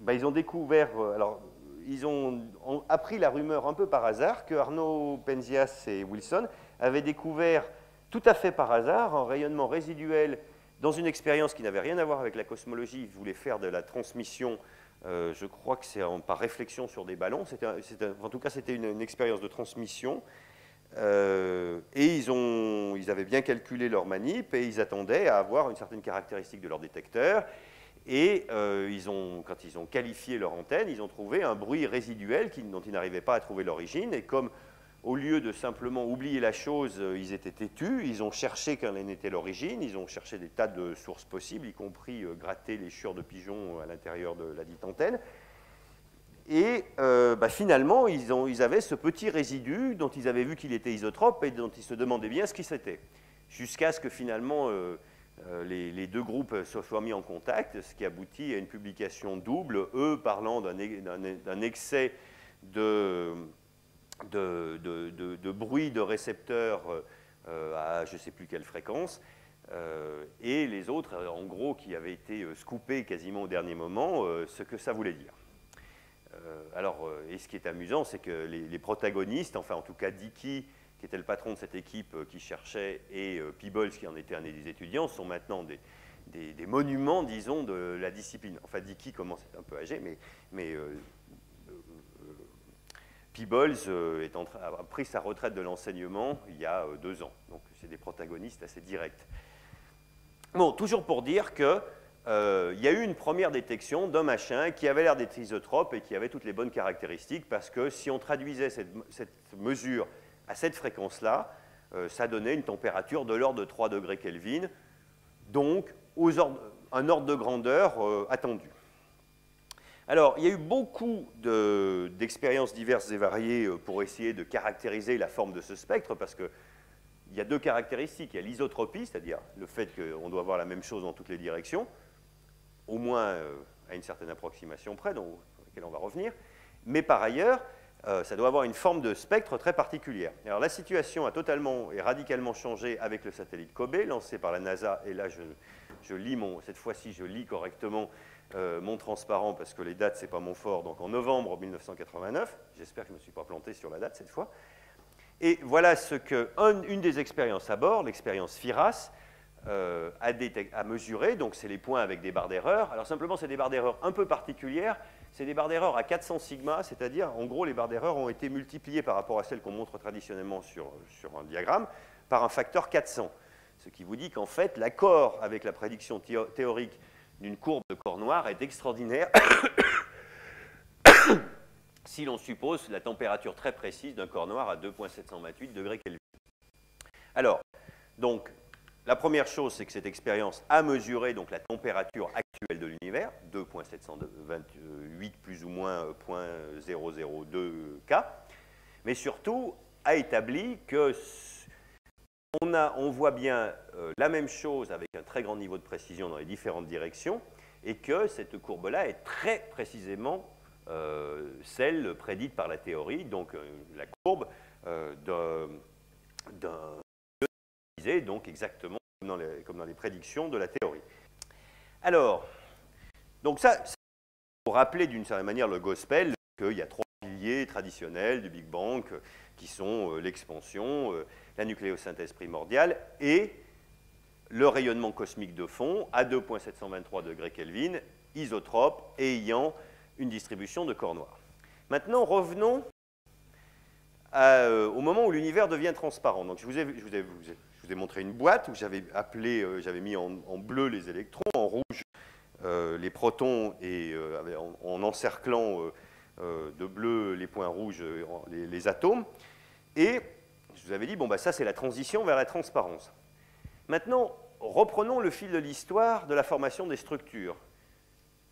S1: ils ont découvert, alors ils ont appris la rumeur un peu par hasard que Arnaud Penzias et Wilson avaient découvert tout à fait par hasard un rayonnement résiduel dans une expérience qui n'avait rien à voir avec la cosmologie. Ils voulaient faire de la transmission, je crois que c'est par réflexion sur des ballons, en tout cas c'était une expérience de transmission. Et ils avaient bien calculé leur manip et ils attendaient à avoir une certaine caractéristique de leur détecteur. Et quand ils ont qualifié leur antenne, ils ont trouvé un bruit résiduel dont ils n'arrivaient pas à trouver l'origine. Et comme au lieu de simplement oublier la chose, ils étaient têtus, ils ont cherché quelle en était l'origine, ils ont cherché des tas de sources possibles, y compris gratter les chiures de pigeons à l'intérieur de la dite antenne. Et finalement, ils avaient ce petit résidu dont ils avaient vu qu'il était isotrope et dont ils se demandaient bien ce qu'il c'était. Jusqu'à ce que finalement les deux groupes se soient mis en contact, ce qui aboutit à une publication double, eux parlant d'un excès de bruit de récepteurs à je ne sais plus quelle fréquence, et les autres, en gros, qui avaient été scoopés quasiment au dernier moment, ce que ça voulait dire. Et ce qui est amusant, c'est que les protagonistes, enfin en tout cas Dickey, qui était le patron de cette équipe qui cherchait, et Peebles, qui en était un des étudiants, sont maintenant des monuments, disons, de la discipline. Enfin, Dickey commence à être un peu âgé, mais Peebles a pris sa retraite de l'enseignement il y a 2 ans. Donc, c'est des protagonistes assez directs. Bon, toujours pour dire que il y a eu une première détection d'un machin qui avait l'air d'être isotrope et qui avait toutes les bonnes caractéristiques, parce que si on traduisait cette mesure à cette fréquence-là, ça donnait une température de l'ordre de 3 degrés Kelvin, donc un ordre de grandeur attendu. Alors, il y a eu beaucoup d'expériences diverses et variées pour essayer de caractériser la forme de ce spectre, parce qu'il y a 2 caractéristiques. Il y a l'isotropie, c'est-à-dire le fait qu'on doit voir la même chose dans toutes les directions, au moins à une certaine approximation près, sur laquelle on va revenir. Mais par ailleurs, ça doit avoir une forme de spectre très particulière. Alors la situation a totalement et radicalement changé avec le satellite COBE, lancé par la NASA, et là cette fois-ci je lis correctement mon transparent, parce que les dates, c'est pas mon fort, donc en novembre 1989, j'espère que je ne me suis pas planté sur la date cette fois. Et voilà ce qu'une des expériences à bord, l'expérience FIRAS, à mesurer, donc c'est les points avec des barres d'erreur. Alors simplement, c'est des barres d'erreur un peu particulières, c'est des barres d'erreur à 400 sigma, c'est-à-dire, en gros, les barres d'erreur ont été multipliées par rapport à celles qu'on montre traditionnellement sur un diagramme, par un facteur 400. Ce qui vous dit qu'en fait, l'accord avec la prédiction théorique d'une courbe de corps noir est extraordinaire si l'on suppose la température très précise d'un corps noir à 2,728 degrés Kelvin. Alors, donc, la première chose, c'est que cette expérience a mesuré donc, la température actuelle de l'univers, 2,728 plus ou moins 0,002 K, mais surtout a établi que on voit bien la même chose avec un très grand niveau de précision dans les différentes directions, et que cette courbe-là est très précisément celle prédite par la théorie, donc la courbe donc exactement comme dans les prédictions de la théorie. Alors, donc ça pour rappeler d'une certaine manière le gospel, qu'il y a 3 piliers traditionnels du Big Bang, qui sont l'expansion, la nucléosynthèse primordiale et le rayonnement cosmique de fond à 2,723 degrés Kelvin, isotrope et ayant une distribution de corps noirs. Maintenant, revenons au moment où l'univers devient transparent. Donc, je vous ai montré une boîte où j'avais mis en bleu les électrons, en rouge les protons, et en encerclant de bleu les points rouges, les atomes. Et je vous avais dit, bon, bah, ça c'est la transition vers la transparence. Maintenant, reprenons le fil de l'histoire de la formation des structures.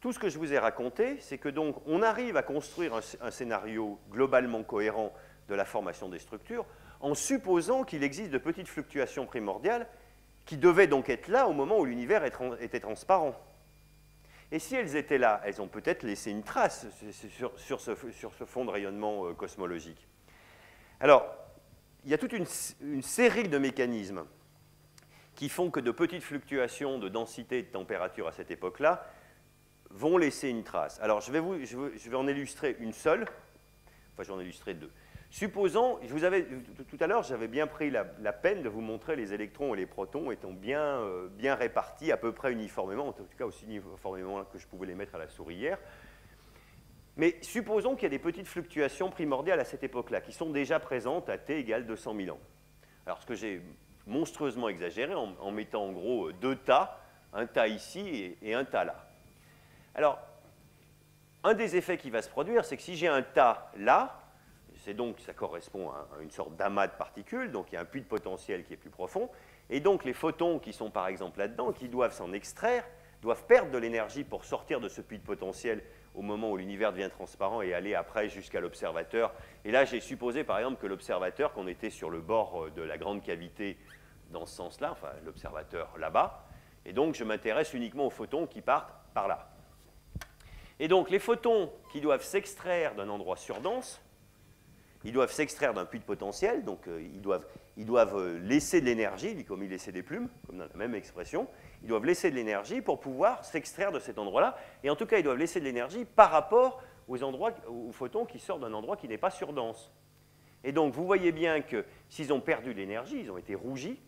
S1: Tout ce que je vous ai raconté, c'est que donc on arrive à construire un scénario globalement cohérent de la formation des structures en supposant qu'il existe de petites fluctuations primordiales qui devaient donc être là au moment où l'univers était transparent. Et si elles étaient là, elles ont peut-être laissé une trace sur ce fond de rayonnement cosmologique. Alors, il y a toute une série de mécanismes qui font que de petites fluctuations de densité et de température à cette époque-là vont laisser une trace. Alors, je vais en illustrer une seule, enfin, je vais en illustrer deux. Supposons, tout à l'heure, j'avais bien pris la peine de vous montrer les électrons et les protons étant bien répartis à peu près uniformément, en tout cas aussi uniformément que je pouvais les mettre à la souricière. Mais supposons qu'il y a des petites fluctuations primordiales à cette époque-là, qui sont déjà présentes à t égale 200 000 ans. Alors, ce que j'ai monstrueusement exagéré en mettant en gros deux tas, un tas ici et un tas là. Alors, un des effets qui va se produire, c'est que si j'ai un tas là, ça correspond à une sorte d'amas de particules, donc il y a un puits de potentiel qui est plus profond, et donc les photons qui sont par exemple là-dedans, qui doivent s'en extraire, doivent perdre de l'énergie pour sortir de ce puits de potentiel au moment où l'univers devient transparent et aller après jusqu'à l'observateur. Et là, j'ai supposé par exemple que l'observateur, qu'on était sur le bord de la grande cavité dans ce sens-là, enfin l'observateur là-bas, et donc je m'intéresse uniquement aux photons qui partent par là. Et donc les photons qui doivent s'extraire d'un endroit surdense, ils doivent s'extraire d'un puits de potentiel, donc ils doivent laisser de l'énergie, comme ils laissaient des plumes, comme dans la même expression, ils doivent laisser de l'énergie pour pouvoir s'extraire de cet endroit-là, et en tout cas, ils doivent laisser de l'énergie par rapport aux photons qui sortent d'un endroit qui n'est pas surdense. Et donc, vous voyez bien que s'ils ont perdu de l'énergie, ils ont été rougis,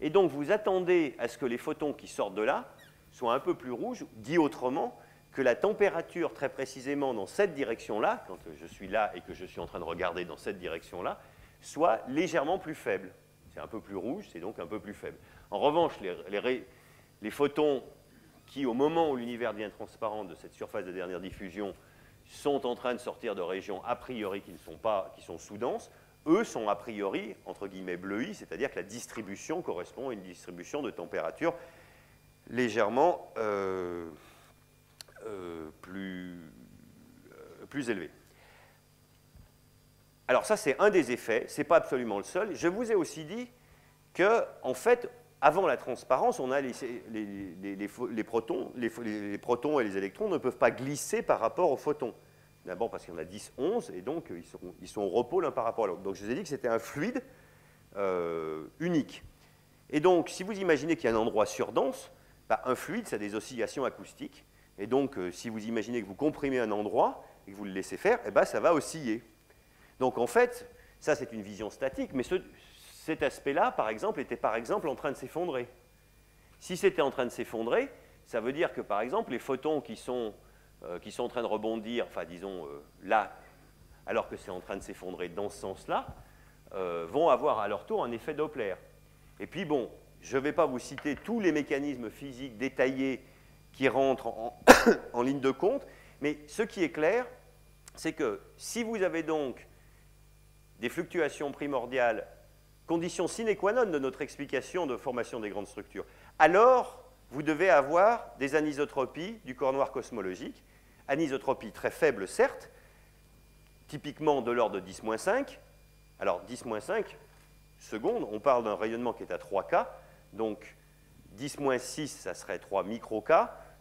S1: et donc vous attendez à ce que les photons qui sortent de là soient un peu plus rouges, dit autrement, que la température, très précisément dans cette direction-là, quand je suis là et que je suis en train de regarder dans cette direction-là, soit légèrement plus faible. C'est un peu plus rouge, c'est donc un peu plus faible. En revanche, les photons qui, au moment où l'univers devient transparent de cette surface de dernière diffusion, sont en train de sortir de régions a priori qui sont sous-denses, eux sont a priori, entre guillemets, bleuis, c'est-à-dire que la distribution correspond à une distribution de température légèrement plus élevé. Alors ça, c'est un des effets, ce n'est pas absolument le seul. Je vous ai aussi dit que, en fait, avant la transparence, on a les protons et les électrons ne peuvent pas glisser par rapport aux photons. D'abord parce qu'il y en a 10, 11, et donc ils sont au repos l'un par rapport à l'autre. Donc je vous ai dit que c'était un fluide unique. Et donc, si vous imaginez qu'il y a un endroit surdense, un fluide, ça a des oscillations acoustiques. Et donc, si vous imaginez que vous comprimez un endroit et que vous le laissez faire, ça va osciller. Donc, en fait, ça, c'est une vision statique, mais cet aspect-là, par exemple, était en train de s'effondrer. Si c'était en train de s'effondrer, ça veut dire que, par exemple, les photons qui sont en train de rebondir, enfin, disons, là, alors que c'est en train de s'effondrer dans ce sens-là, vont avoir à leur tour un effet Doppler. Et puis, bon, je ne vais pas vous citer tous les mécanismes physiques détaillés qui rentrent en ligne de compte, mais ce qui est clair, c'est que si vous avez donc des fluctuations primordiales, condition sine qua non de notre explication de formation des grandes structures, alors vous devez avoir des anisotropies du corps noir cosmologique, anisotropies très faibles certes, typiquement de l'ordre de 10-5. Alors 10-5 secondes, on parle d'un rayonnement qui est à 3K, donc 10-6, ça serait 3 micro-K,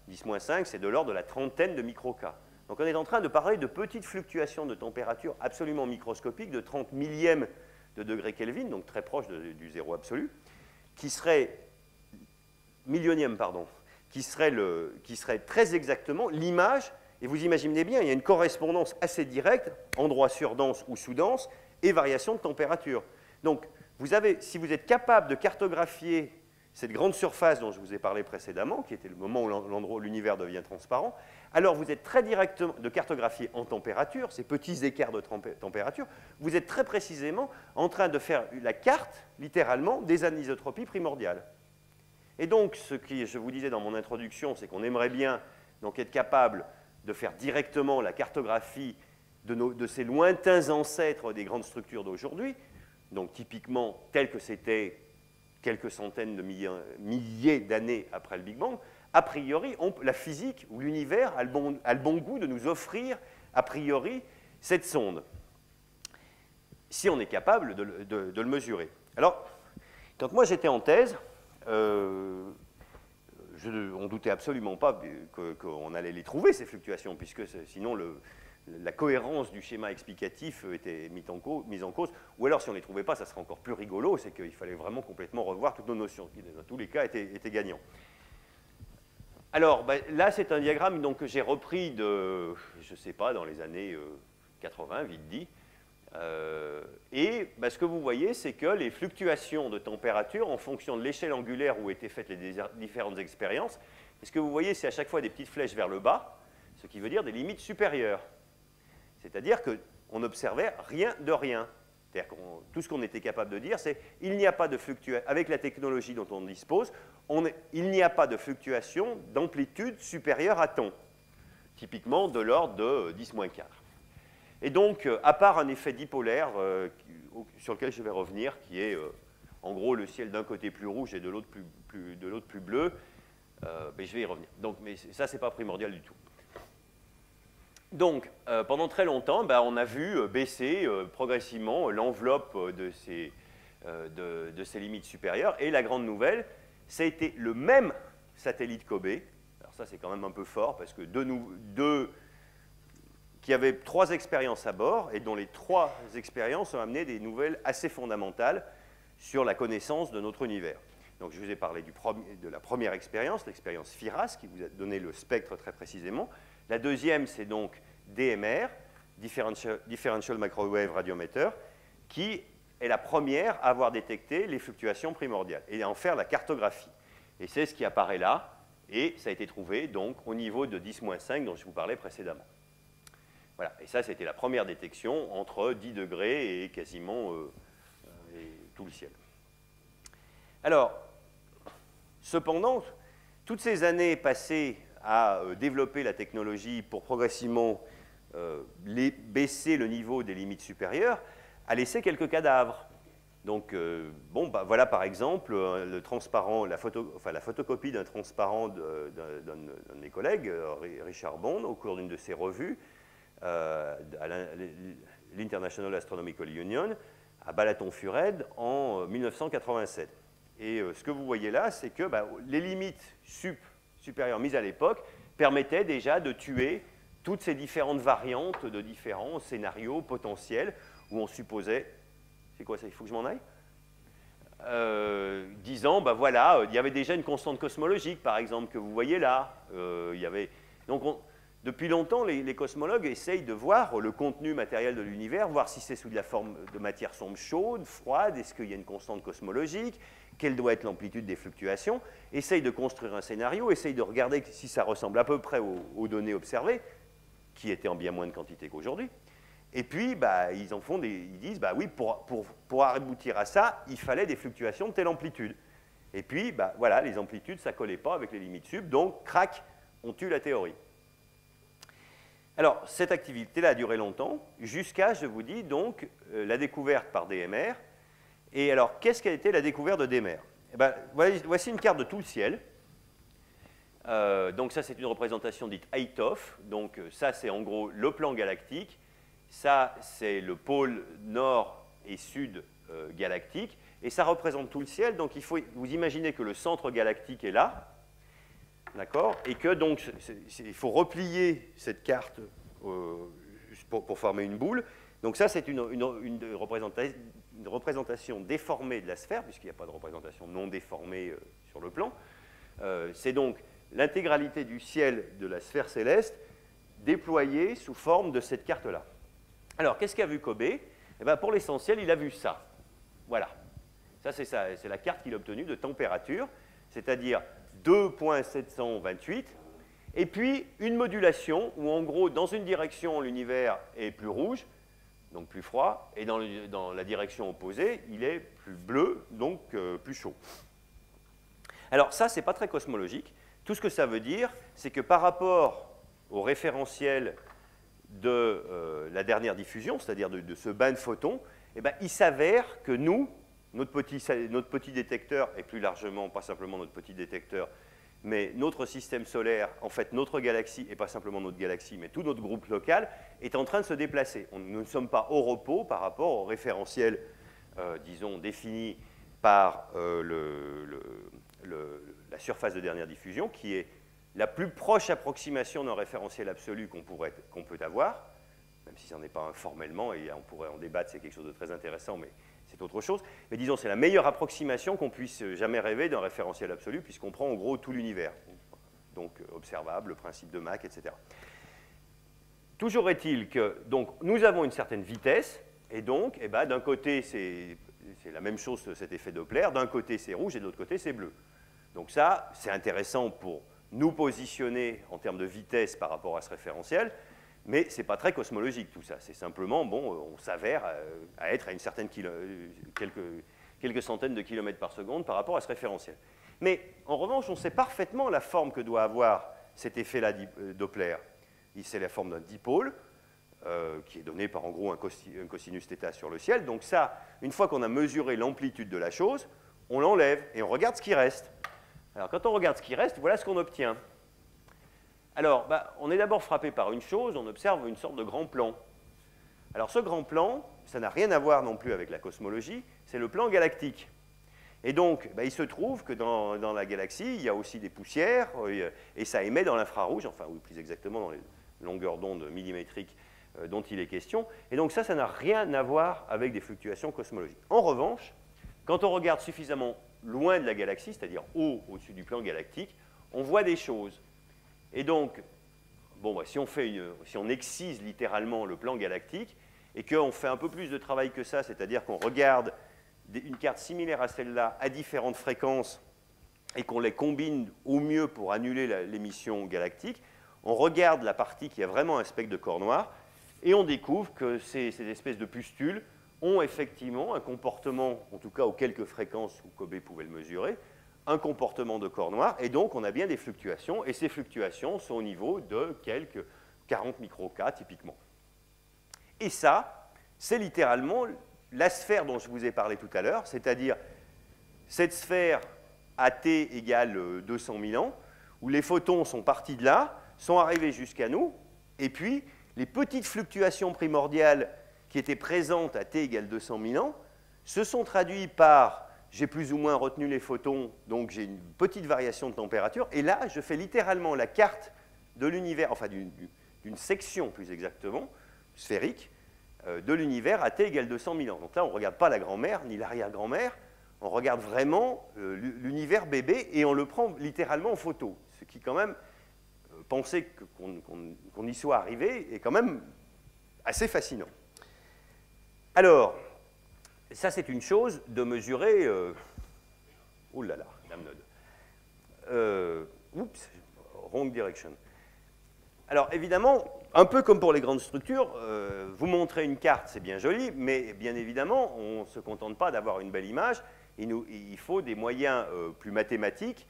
S1: 10-5, c'est de l'ordre de la trentaine de micro-K. Donc on est en train de parler de petites fluctuations de température absolument microscopiques, de 30 millièmes de degré Kelvin, donc très proche du zéro absolu, qui serait, millionième, pardon, qui serait très exactement l'image, et vous imaginez bien, il y a une correspondance assez directe, endroit surdense ou sous-dense, et variation de température. Donc, si vous êtes capable de cartographier cette grande surface dont je vous ai parlé précédemment, qui était le moment où l'univers devient transparent, alors vous êtes très directement de cartographier en température, ces petits écarts de température, vous êtes très précisément en train de faire la carte, littéralement, des anisotropies primordiales. Et donc, ce que je vous disais dans mon introduction, c'est qu'on aimerait bien donc, être capable de faire directement la cartographie de ces lointains ancêtres des grandes structures d'aujourd'hui, donc typiquement telles que c'était quelques centaines de milliers d'années après le Big Bang, a priori, la physique ou l'univers a le bon goût de nous offrir, a priori, cette sonde, si on est capable de le mesurer. Alors, quand moi j'étais en thèse, on ne doutait absolument pas qu'on allait les trouver, ces fluctuations, puisque sinon la cohérence du schéma explicatif était mise en cause. Ou alors, si on ne les trouvait pas, ça serait encore plus rigolo, c'est qu'il fallait vraiment complètement revoir toutes nos notions, qui dans tous les cas étaient gagnants. Alors, là, c'est un diagramme donc, que j'ai repris de, je ne sais pas, dans les années 80, vite dit. Et ce que vous voyez, c'est que les fluctuations de température, en fonction de l'échelle angulaire où étaient faites les différentes expériences, et ce que vous voyez, c'est à chaque fois des petites flèches vers le bas, ce qui veut dire des limites supérieures. C'est-à-dire qu'on n'observait rien de rien. C'est-à-dire que tout ce qu'on était capable de dire, c'est qu'il n'y a pas de fluctuation, avec la technologie dont on dispose, il n'y a pas de fluctuation d'amplitude supérieure à ton, typiquement de l'ordre de 10-4. Et donc, à part un effet dipolaire sur lequel je vais revenir, qui est en gros le ciel d'un côté plus rouge et de l'autre plus bleu, je vais y revenir. Donc, mais ça, ce n'est pas primordial du tout. Donc, pendant très longtemps, on a vu baisser progressivement l'enveloppe de ces limites supérieures. Et la grande nouvelle, ça a été le même satellite Kobe. Alors ça, c'est quand même un peu fort, parce que qui avait 3 expériences à bord, et dont les 3 expériences ont amené des nouvelles assez fondamentales sur la connaissance de notre univers. Donc, je vous ai parlé de la première expérience, l'expérience FIRAS, qui vous a donné le spectre très précisément. La deuxième, c'est donc DMR, Differential Microwave Radiometer, qui est la première à avoir détecté les fluctuations primordiales et à en faire la cartographie. Et c'est ce qui apparaît là, et ça a été trouvé donc au niveau de 10-5 dont je vous parlais précédemment. Voilà, et ça, c'était la première détection entre 10 degrés et quasiment tout le ciel. Alors, cependant, toutes ces années passées à développer la technologie pour progressivement baisser le niveau des limites supérieures, a laissé quelques cadavres. Donc, voilà par exemple le transparent, la photocopie d'un transparent d'un de mes collègues, Richard Bond, au cours d'une de ses revues, à l'International Astronomical Union, à Balaton-Fured, en 1987. Et ce que vous voyez là, c'est que les limites supérieures mises à l'époque permettaient déjà de tuer toutes ces différentes variantes de différents scénarios potentiels où on supposait... C'est quoi ça? Il faut que je m'en aille? Disant, voilà, il y avait déjà une constante cosmologique, par exemple, que vous voyez là. Donc, depuis longtemps, les cosmologues essayent de voir le contenu matériel de l'univers, voir si c'est sous la forme de matière sombre chaude, froide, est-ce qu'il y a une constante cosmologique, quelle doit être l'amplitude des fluctuations, essayent de construire un scénario, essayent de regarder si ça ressemble à peu près aux données observées, qui étaient en bien moins de quantité qu'aujourd'hui. Et puis, ils disent, oui, pour aboutir à ça, il fallait des fluctuations de telle amplitude. Et puis, voilà, les amplitudes, ça ne collait pas avec les limites sub, donc, crac, on tue la théorie. Alors, cette activité-là a duré longtemps, jusqu'à, je vous dis, donc, la découverte par DMR. Et alors, qu'est-ce qu'a été la découverte de DMR? Voici une carte de tout le ciel. Donc ça, c'est une représentation dite Haytoff. Donc ça, c'est en gros le plan galactique. Ça, c'est le pôle nord et sud galactique. Et ça représente tout le ciel. Donc il faut vous imaginer que le centre galactique est là. D'accord? Et que donc, il faut replier cette carte pour former une boule. Donc ça, c'est une représentation déformée de la sphère, puisqu'il n'y a pas de représentation non déformée sur le plan. C'est donc l'intégralité du ciel de la sphère céleste déployée sous forme de cette carte-là. Alors, qu'est-ce qu'a vu Kobe? Pour l'essentiel, il a vu ça. Voilà. Ça, c'est la carte qu'il a obtenue de température, c'est-à-dire 2,728, et puis une modulation où, en gros, dans une direction, l'univers est plus rouge, donc plus froid, et dans la direction opposée, il est plus bleu, donc plus chaud. Alors ça, ce n'est pas très cosmologique. Tout ce que ça veut dire, c'est que par rapport au référentiel de la dernière diffusion, c'est-à-dire de ce bain de photons, il s'avère que nous, notre petit détecteur, et plus largement, pas simplement notre petit détecteur, mais notre système solaire, en fait notre galaxie, et pas simplement notre galaxie, mais tout notre groupe local, est en train de se déplacer. Nous ne sommes pas au repos par rapport au référentiel, disons, défini par la surface de dernière diffusion, qui est la plus proche approximation d'un référentiel absolu qu'on peut avoir, même si ça n'en est pas un formellement, et on pourrait en débattre, c'est quelque chose de très intéressant, mais c'est autre chose. Mais disons, c'est la meilleure approximation qu'on puisse jamais rêver d'un référentiel absolu, puisqu'on prend en gros tout l'univers, donc observable, le principe de Mach, etc. Toujours est-il que donc, nous avons une certaine vitesse, et donc, eh ben, d'un côté, c'est la même chose, cet effet Doppler, d'un côté c'est rouge et de l'autre côté c'est bleu. Donc ça, c'est intéressant pour nous positionner en termes de vitesse par rapport à ce référentiel, mais ce n'est pas très cosmologique tout ça. C'est simplement, bon, on s'avère à être à une certaine quelques centaines de kilomètres par seconde par rapport à ce référentiel. Mais en revanche, on sait parfaitement la forme que doit avoir cet effet-là Doppler. C'est la forme d'un dipôle, qui est donné par en gros un cosinus θ sur le ciel. Donc ça, une fois qu'on a mesuré l'amplitude de la chose, on l'enlève et on regarde ce qui reste. Alors quand on regarde ce qui reste, voilà ce qu'on obtient. Alors, on est d'abord frappé par une chose, on observe une sorte de grand plan. Alors ce grand plan, ça n'a rien à voir non plus avec la cosmologie, c'est le plan galactique. Et donc, il se trouve que dans la galaxie, il y a aussi des poussières, et ça émet dans l'infrarouge, enfin, ou plus exactement dans les longueurs d'onde millimétriques dont il est question. Et donc ça n'a rien à voir avec des fluctuations cosmologiques. En revanche, quand on regarde suffisamment loin de la galaxie, c'est-à-dire au-dessus du plan galactique, on voit des choses. Et donc, bon, si on excise littéralement le plan galactique, et qu'on fait un peu plus de travail que ça, c'est-à-dire qu'on regarde une carte similaire à celle-là à différentes fréquences, et qu'on les combine au mieux pour annuler l'émission galactique, on regarde la partie qui a vraiment un spectre de corps noir, et on découvre que ces espèces de pustules ont effectivement un comportement, en tout cas aux quelques fréquences où Kobe pouvait le mesurer, un comportement de corps noir, et donc on a bien des fluctuations, et ces fluctuations sont au niveau de quelques 40 micro-K typiquement. Et ça, c'est littéralement la sphère dont je vous ai parlé tout à l'heure, c'est-à-dire cette sphère à t égale 200 000 ans, où les photons sont partis de là, sont arrivés jusqu'à nous, et puis les petites fluctuations primordiales qui étaient présentes à t égale 200 000 ans se sont traduites par, j'ai plus ou moins retenu les photons, donc j'ai une petite variation de température, et là, je fais littéralement la carte de l'univers, enfin d'une section plus exactement, sphérique, de l'univers à t égale 200 000 ans. Donc là, on ne regarde pas la grand-mère ni l'arrière-grand-mère, on regarde vraiment l'univers bébé et on le prend littéralement en photo. Ce qui, quand même, penser qu'on y soit arrivé est quand même assez fascinant. Alors, ça c'est une chose de mesurer... oh là là, dame node. Oups, wrong direction. Alors évidemment, un peu comme pour les grandes structures, vous montrez une carte, c'est bien joli, mais bien évidemment, on ne se contente pas d'avoir une belle image, il faut des moyens plus mathématiques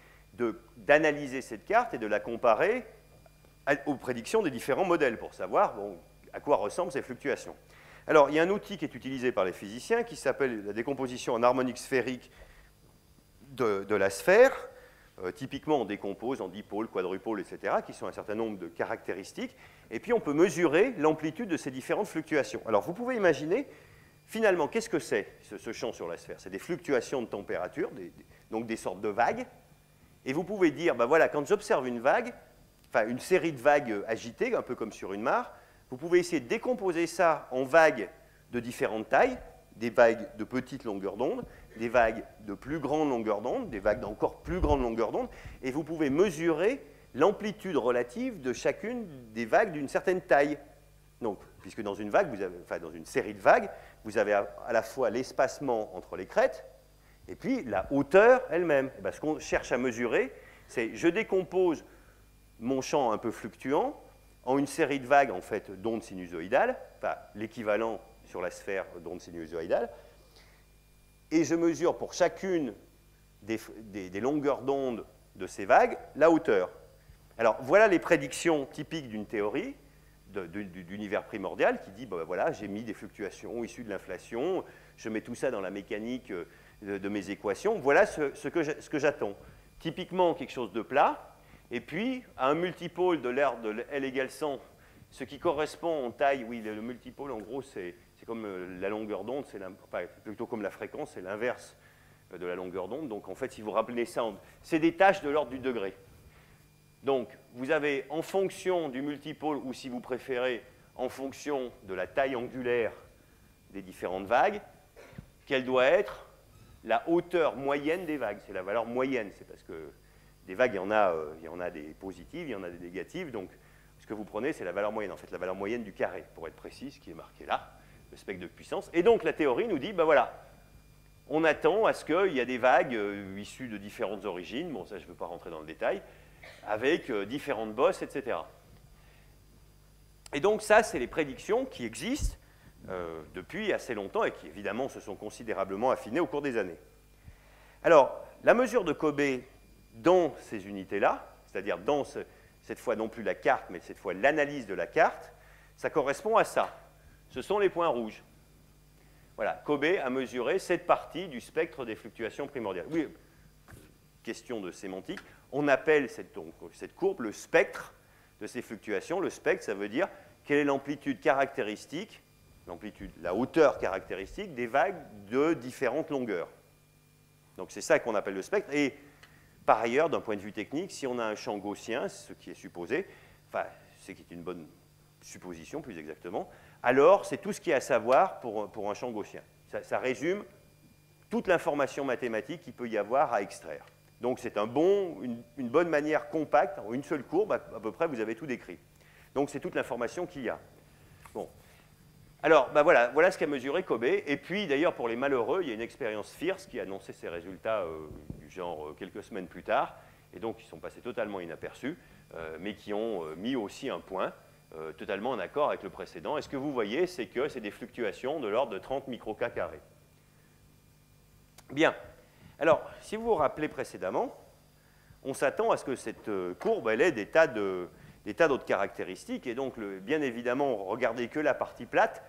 S1: d'analyser cette carte et de la comparer aux prédictions des différents modèles pour savoir à quoi ressemblent ces fluctuations. Alors, il y a un outil qui est utilisé par les physiciens qui s'appelle la décomposition en harmonique sphérique de la sphère. Typiquement, on décompose en dipôles, quadrupôles, etc., qui sont un certain nombre de caractéristiques. Et puis, on peut mesurer l'amplitude de ces différentes fluctuations. Alors, vous pouvez imaginer, finalement, qu'est-ce que c'est, ce champ sur la sphère? C'est des fluctuations de température, donc des sortes de vagues. Et vous pouvez dire, voilà, quand j'observe une vague, enfin une série de vagues agitées, un peu comme sur une mare, vous pouvez essayer de décomposer ça en vagues de différentes tailles, des vagues de petite longueur d'onde, des vagues de plus grande longueur d'onde, des vagues d'encore plus grande longueur d'onde, et vous pouvez mesurer l'amplitude relative de chacune des vagues d'une certaine taille. Donc, puisque dans une vague, dans une série de vagues, vous avez à la fois l'espacement entre les crêtes, et puis la hauteur elle-même. Ce qu'on cherche à mesurer, c'est je décompose mon champ un peu fluctuant en une série de vagues en fait, d'ondes sinusoïdales, enfin l'équivalent sur la sphère d'ondes sinusoïdales, et je mesure pour chacune des longueurs d'onde de ces vagues la hauteur. Alors voilà les prédictions typiques d'une théorie d'univers primordial qui dit voilà, j'ai mis des fluctuations issues de l'inflation, je mets tout ça dans la mécanique de mes équations, voilà ce que j'attends. Typiquement, quelque chose de plat, et puis, à un multipôle de l'aire de L égale 100, ce qui correspond en taille, oui, le multipôle, en gros, c'est comme la longueur d'onde, c'est plutôt comme la fréquence, c'est l'inverse de la longueur d'onde. Donc, en fait, si vous rappelez ça, c'est des tâches de l'ordre du degré. Donc, vous avez, en fonction du multipôle, ou si vous préférez, en fonction de la taille angulaire des différentes vagues, quelle doit être la hauteur moyenne des vagues. C'est la valeur moyenne, c'est parce que des vagues, il y en a des positives, il y en a des négatives, donc ce que vous prenez, c'est la valeur moyenne, en fait, la valeur moyenne du carré, pour être précis, ce qui est marqué là, le spectre de puissance. Et donc, la théorie nous dit, ben voilà, on attend à ce qu'il y ait des vagues issues de différentes origines, bon, ça, je ne veux pas rentrer dans le détail, avec différentes bosses, etc. Et donc, ça, c'est les prédictions qui existent depuis assez longtemps et qui, évidemment, se sont considérablement affinées au cours des années. Alors, la mesure de Kobe dans ces unités-là, c'est-à-dire dans cette fois non plus la carte, mais cette fois l'analyse de la carte, ça correspond à ça. Ce sont les points rouges. Voilà, Kobe a mesuré cette partie du spectre des fluctuations primordiales. Oui, question de sémantique, on appelle cette courbe le spectre de ces fluctuations. Le spectre, ça veut dire quelle est l'amplitude caractéristique, la hauteur caractéristique des vagues de différentes longueurs. Donc c'est ça qu'on appelle le spectre. Et par ailleurs, d'un point de vue technique, si on a un champ gaussien, ce qui est supposé, enfin, c'est qui est une bonne supposition plus exactement, alors c'est tout ce qu'il y a à savoir pour un champ gaussien. Ça résume toute l'information mathématique qu'il peut y avoir à extraire. Donc c'est une bonne manière compacte, en une seule courbe, à peu près, vous avez tout décrit. Donc c'est toute l'information qu'il y a. Bon. Alors, ben voilà ce qu'a mesuré Kobe. Et puis, d'ailleurs, pour les malheureux, il y a une expérience FIRST qui a annoncé ses résultats du genre quelques semaines plus tard, et donc ils sont passés totalement inaperçus, mais qui ont mis aussi un point totalement en accord avec le précédent. Et ce que vous voyez, c'est que c'est des fluctuations de l'ordre de 30 microK carrés. Bien. Alors, si vous vous rappelez précédemment, on s'attend à ce que cette courbe, elle ait des tas d'autres caractéristiques. Et donc, bien évidemment, regardez que la partie plate,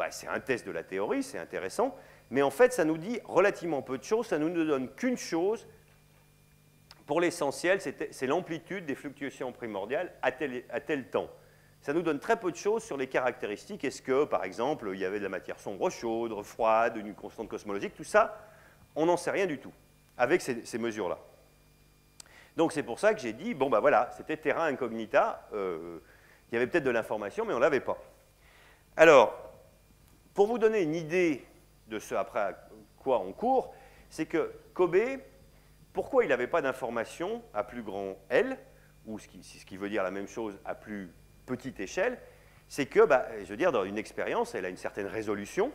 S1: c'est un test de la théorie, c'est intéressant. Mais en fait, ça nous dit relativement peu de choses. Ça ne nous donne qu'une chose. Pour l'essentiel, c'est l'amplitude des fluctuations primordiales à tel temps. Ça nous donne très peu de choses sur les caractéristiques. Est-ce que, par exemple, il y avait de la matière sombre chaude, froide, une constante cosmologique, tout ça, on n'en sait rien du tout avec ces mesures-là. Donc c'est pour ça que j'ai dit, bon ben voilà, c'était terra incognita, il y avait peut-être de l'information, mais on ne l'avait pas. Alors, pour vous donner une idée de ce après quoi on court, c'est que Kobe, pourquoi il n'avait pas d'information à plus grand L, ou ce qui veut dire la même chose à plus petite échelle, c'est que, je veux dire, dans une expérience, elle a une certaine résolution.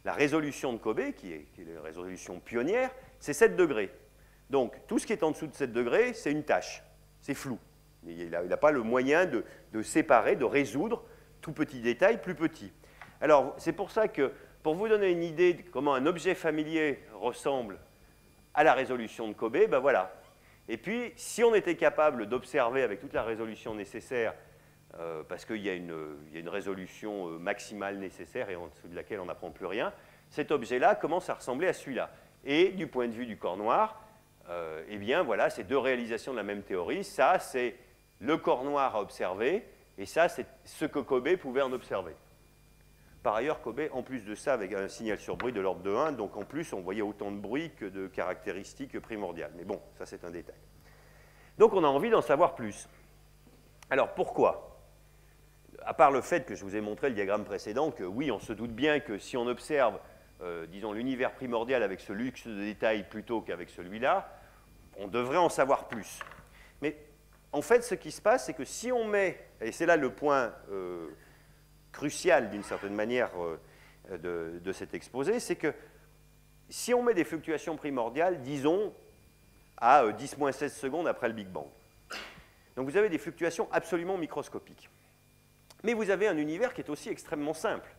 S1: La résolution de Kobe, qui est la résolution pionnière, c'est 7 degrés. Donc, tout ce qui est en dessous de 7 degrés, c'est une tâche. C'est flou. Il n'a pas le moyen de séparer, de résoudre tout petit détail plus petit. Alors, c'est pour ça que, pour vous donner une idée de comment un objet familier ressemble à la résolution de Kobe, ben voilà. Et puis, si on était capable d'observer avec toute la résolution nécessaire, parce qu'il y a une résolution maximale nécessaire et en dessous de laquelle on n'apprend plus rien, cet objet-là commence à ressembler à celui-là. Et du point de vue du corps noir, eh bien voilà, c'est deux réalisations de la même théorie. Ça, c'est le corps noir à observer, et ça, c'est ce que Kobe pouvait en observer. Par ailleurs, Kobe, en plus de ça, avec un signal sur bruit de l'ordre de 1, donc en plus, on voyait autant de bruit que de caractéristiques primordiales. Mais bon, ça, c'est un détail. Donc, on a envie d'en savoir plus. Alors, pourquoi ? À part le fait que je vous ai montré le diagramme précédent, que oui, on se doute bien que si on observe, disons, l'univers primordial avec ce luxe de détails plutôt qu'avec celui-là, on devrait en savoir plus. Mais en fait, ce qui se passe, c'est que si on met, et c'est là le point crucial d'une certaine manière de cet exposé, c'est que si on met des fluctuations primordiales, disons, à 10-16 secondes après le Big Bang, donc vous avez des fluctuations absolument microscopiques. Mais vous avez un univers qui est aussi extrêmement simple.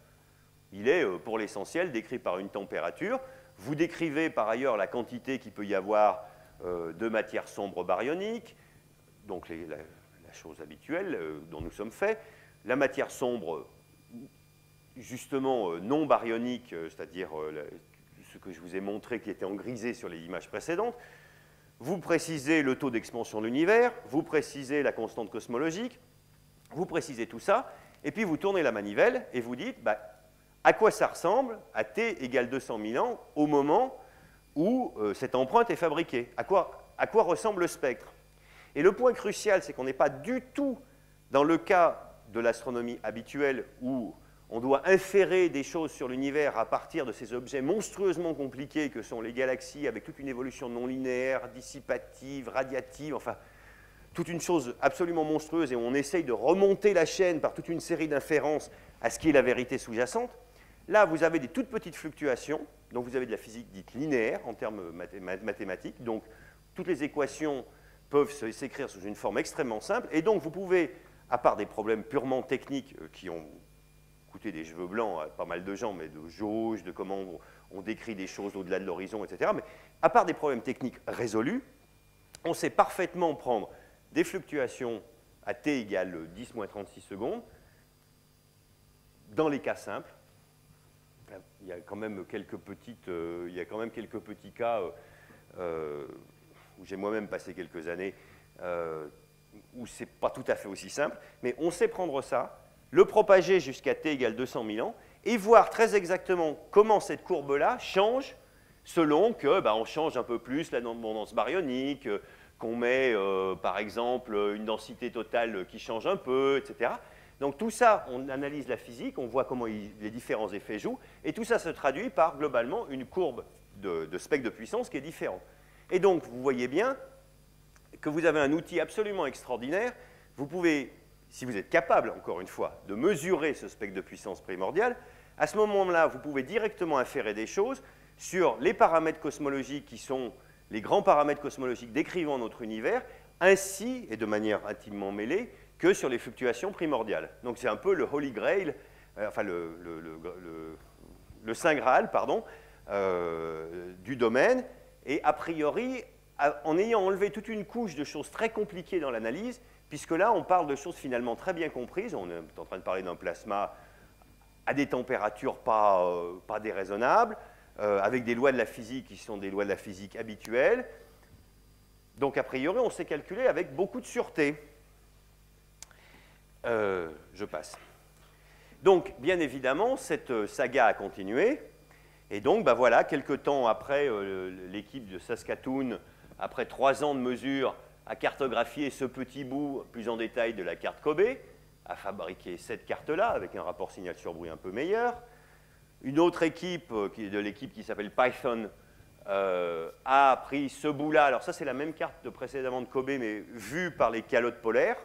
S1: Il est, pour l'essentiel, décrit par une température. Vous décrivez par ailleurs la quantité qu'il peut y avoir de matière sombre baryonique, donc la chose habituelle dont nous sommes faits. La matière sombre, justement, non baryonique, c'est-à-dire ce que je vous ai montré qui était en grisé sur les images précédentes. Vous précisez le taux d'expansion de l'univers, vous précisez la constante cosmologique, vous précisez tout ça, et puis vous tournez la manivelle et vous dites bah, à quoi ça ressemble à t égale 200 000 ans au moment où cette empreinte est fabriquée. À quoi ressemble le spectre? Et le point crucial, c'est qu'on n'est pas du tout dans le cas de l'astronomie habituelle où on doit inférer des choses sur l'univers à partir de ces objets monstrueusement compliqués que sont les galaxies, avec toute une évolution non linéaire, dissipative, radiative, enfin, toute une chose absolument monstrueuse, et on essaye de remonter la chaîne par toute une série d'inférences à ce qui est la vérité sous-jacente. Là, vous avez des toutes petites fluctuations, donc vous avez de la physique dite linéaire en termes mathématiques, donc toutes les équations peuvent s'écrire sous une forme extrêmement simple, et donc vous pouvez, à part des problèmes purement techniques qui ont coûté des cheveux blancs à pas mal de gens, mais de jauge, de comment on décrit des choses au-delà de l'horizon, etc., mais à part des problèmes techniques résolus, on sait parfaitement prendre des fluctuations à t égale 10-36 secondes, dans les cas simples. Il y a quand même quelques petits cas où j'ai moi-même passé quelques années où ce n'est pas tout à fait aussi simple, mais on sait prendre ça, le propager jusqu'à t égale 200 000 ans, et voir très exactement comment cette courbe-là change selon que on change un peu plus l'abondance baryonique, qu'on met par exemple une densité totale qui change un peu, etc. Donc tout ça, on analyse la physique, on voit comment les différents effets jouent, et tout ça se traduit par globalement une courbe de spectre de puissance qui est différente. Et donc vous voyez bien que vous avez un outil absolument extraordinaire. Vous pouvez, si vous êtes capable, encore une fois, de mesurer ce spectre de puissance primordial, à ce moment-là, vous pouvez directement inférer des choses sur les paramètres cosmologiques qui sont les grands paramètres cosmologiques décrivant notre univers, ainsi, et de manière intimement mêlée, que sur les fluctuations primordiales. Donc c'est un peu le Holy Grail, enfin le Saint Graal, pardon, du domaine, et a priori, en ayant enlevé toute une couche de choses très compliquées dans l'analyse, puisque là, on parle de choses finalement très bien comprises, on est en train de parler d'un plasma à des températures pas déraisonnables, avec des lois de la physique qui sont des lois de la physique habituelles. Donc, a priori, on sait calculer avec beaucoup de sûreté. Je passe. Donc, bien évidemment, cette saga a continué. Et donc, voilà, quelques temps après, l'équipe de Saskatoon, après 3 ans de mesures, a cartographié ce petit bout plus en détail de la carte Kobe, a fabriqué cette carte-là avec un rapport signal sur bruit un peu meilleur. Une autre équipe, de l'équipe qui s'appelle Python, a pris ce bout-là. Alors ça, c'est la même carte de précédemment de Kobe, mais vue par les calottes polaires.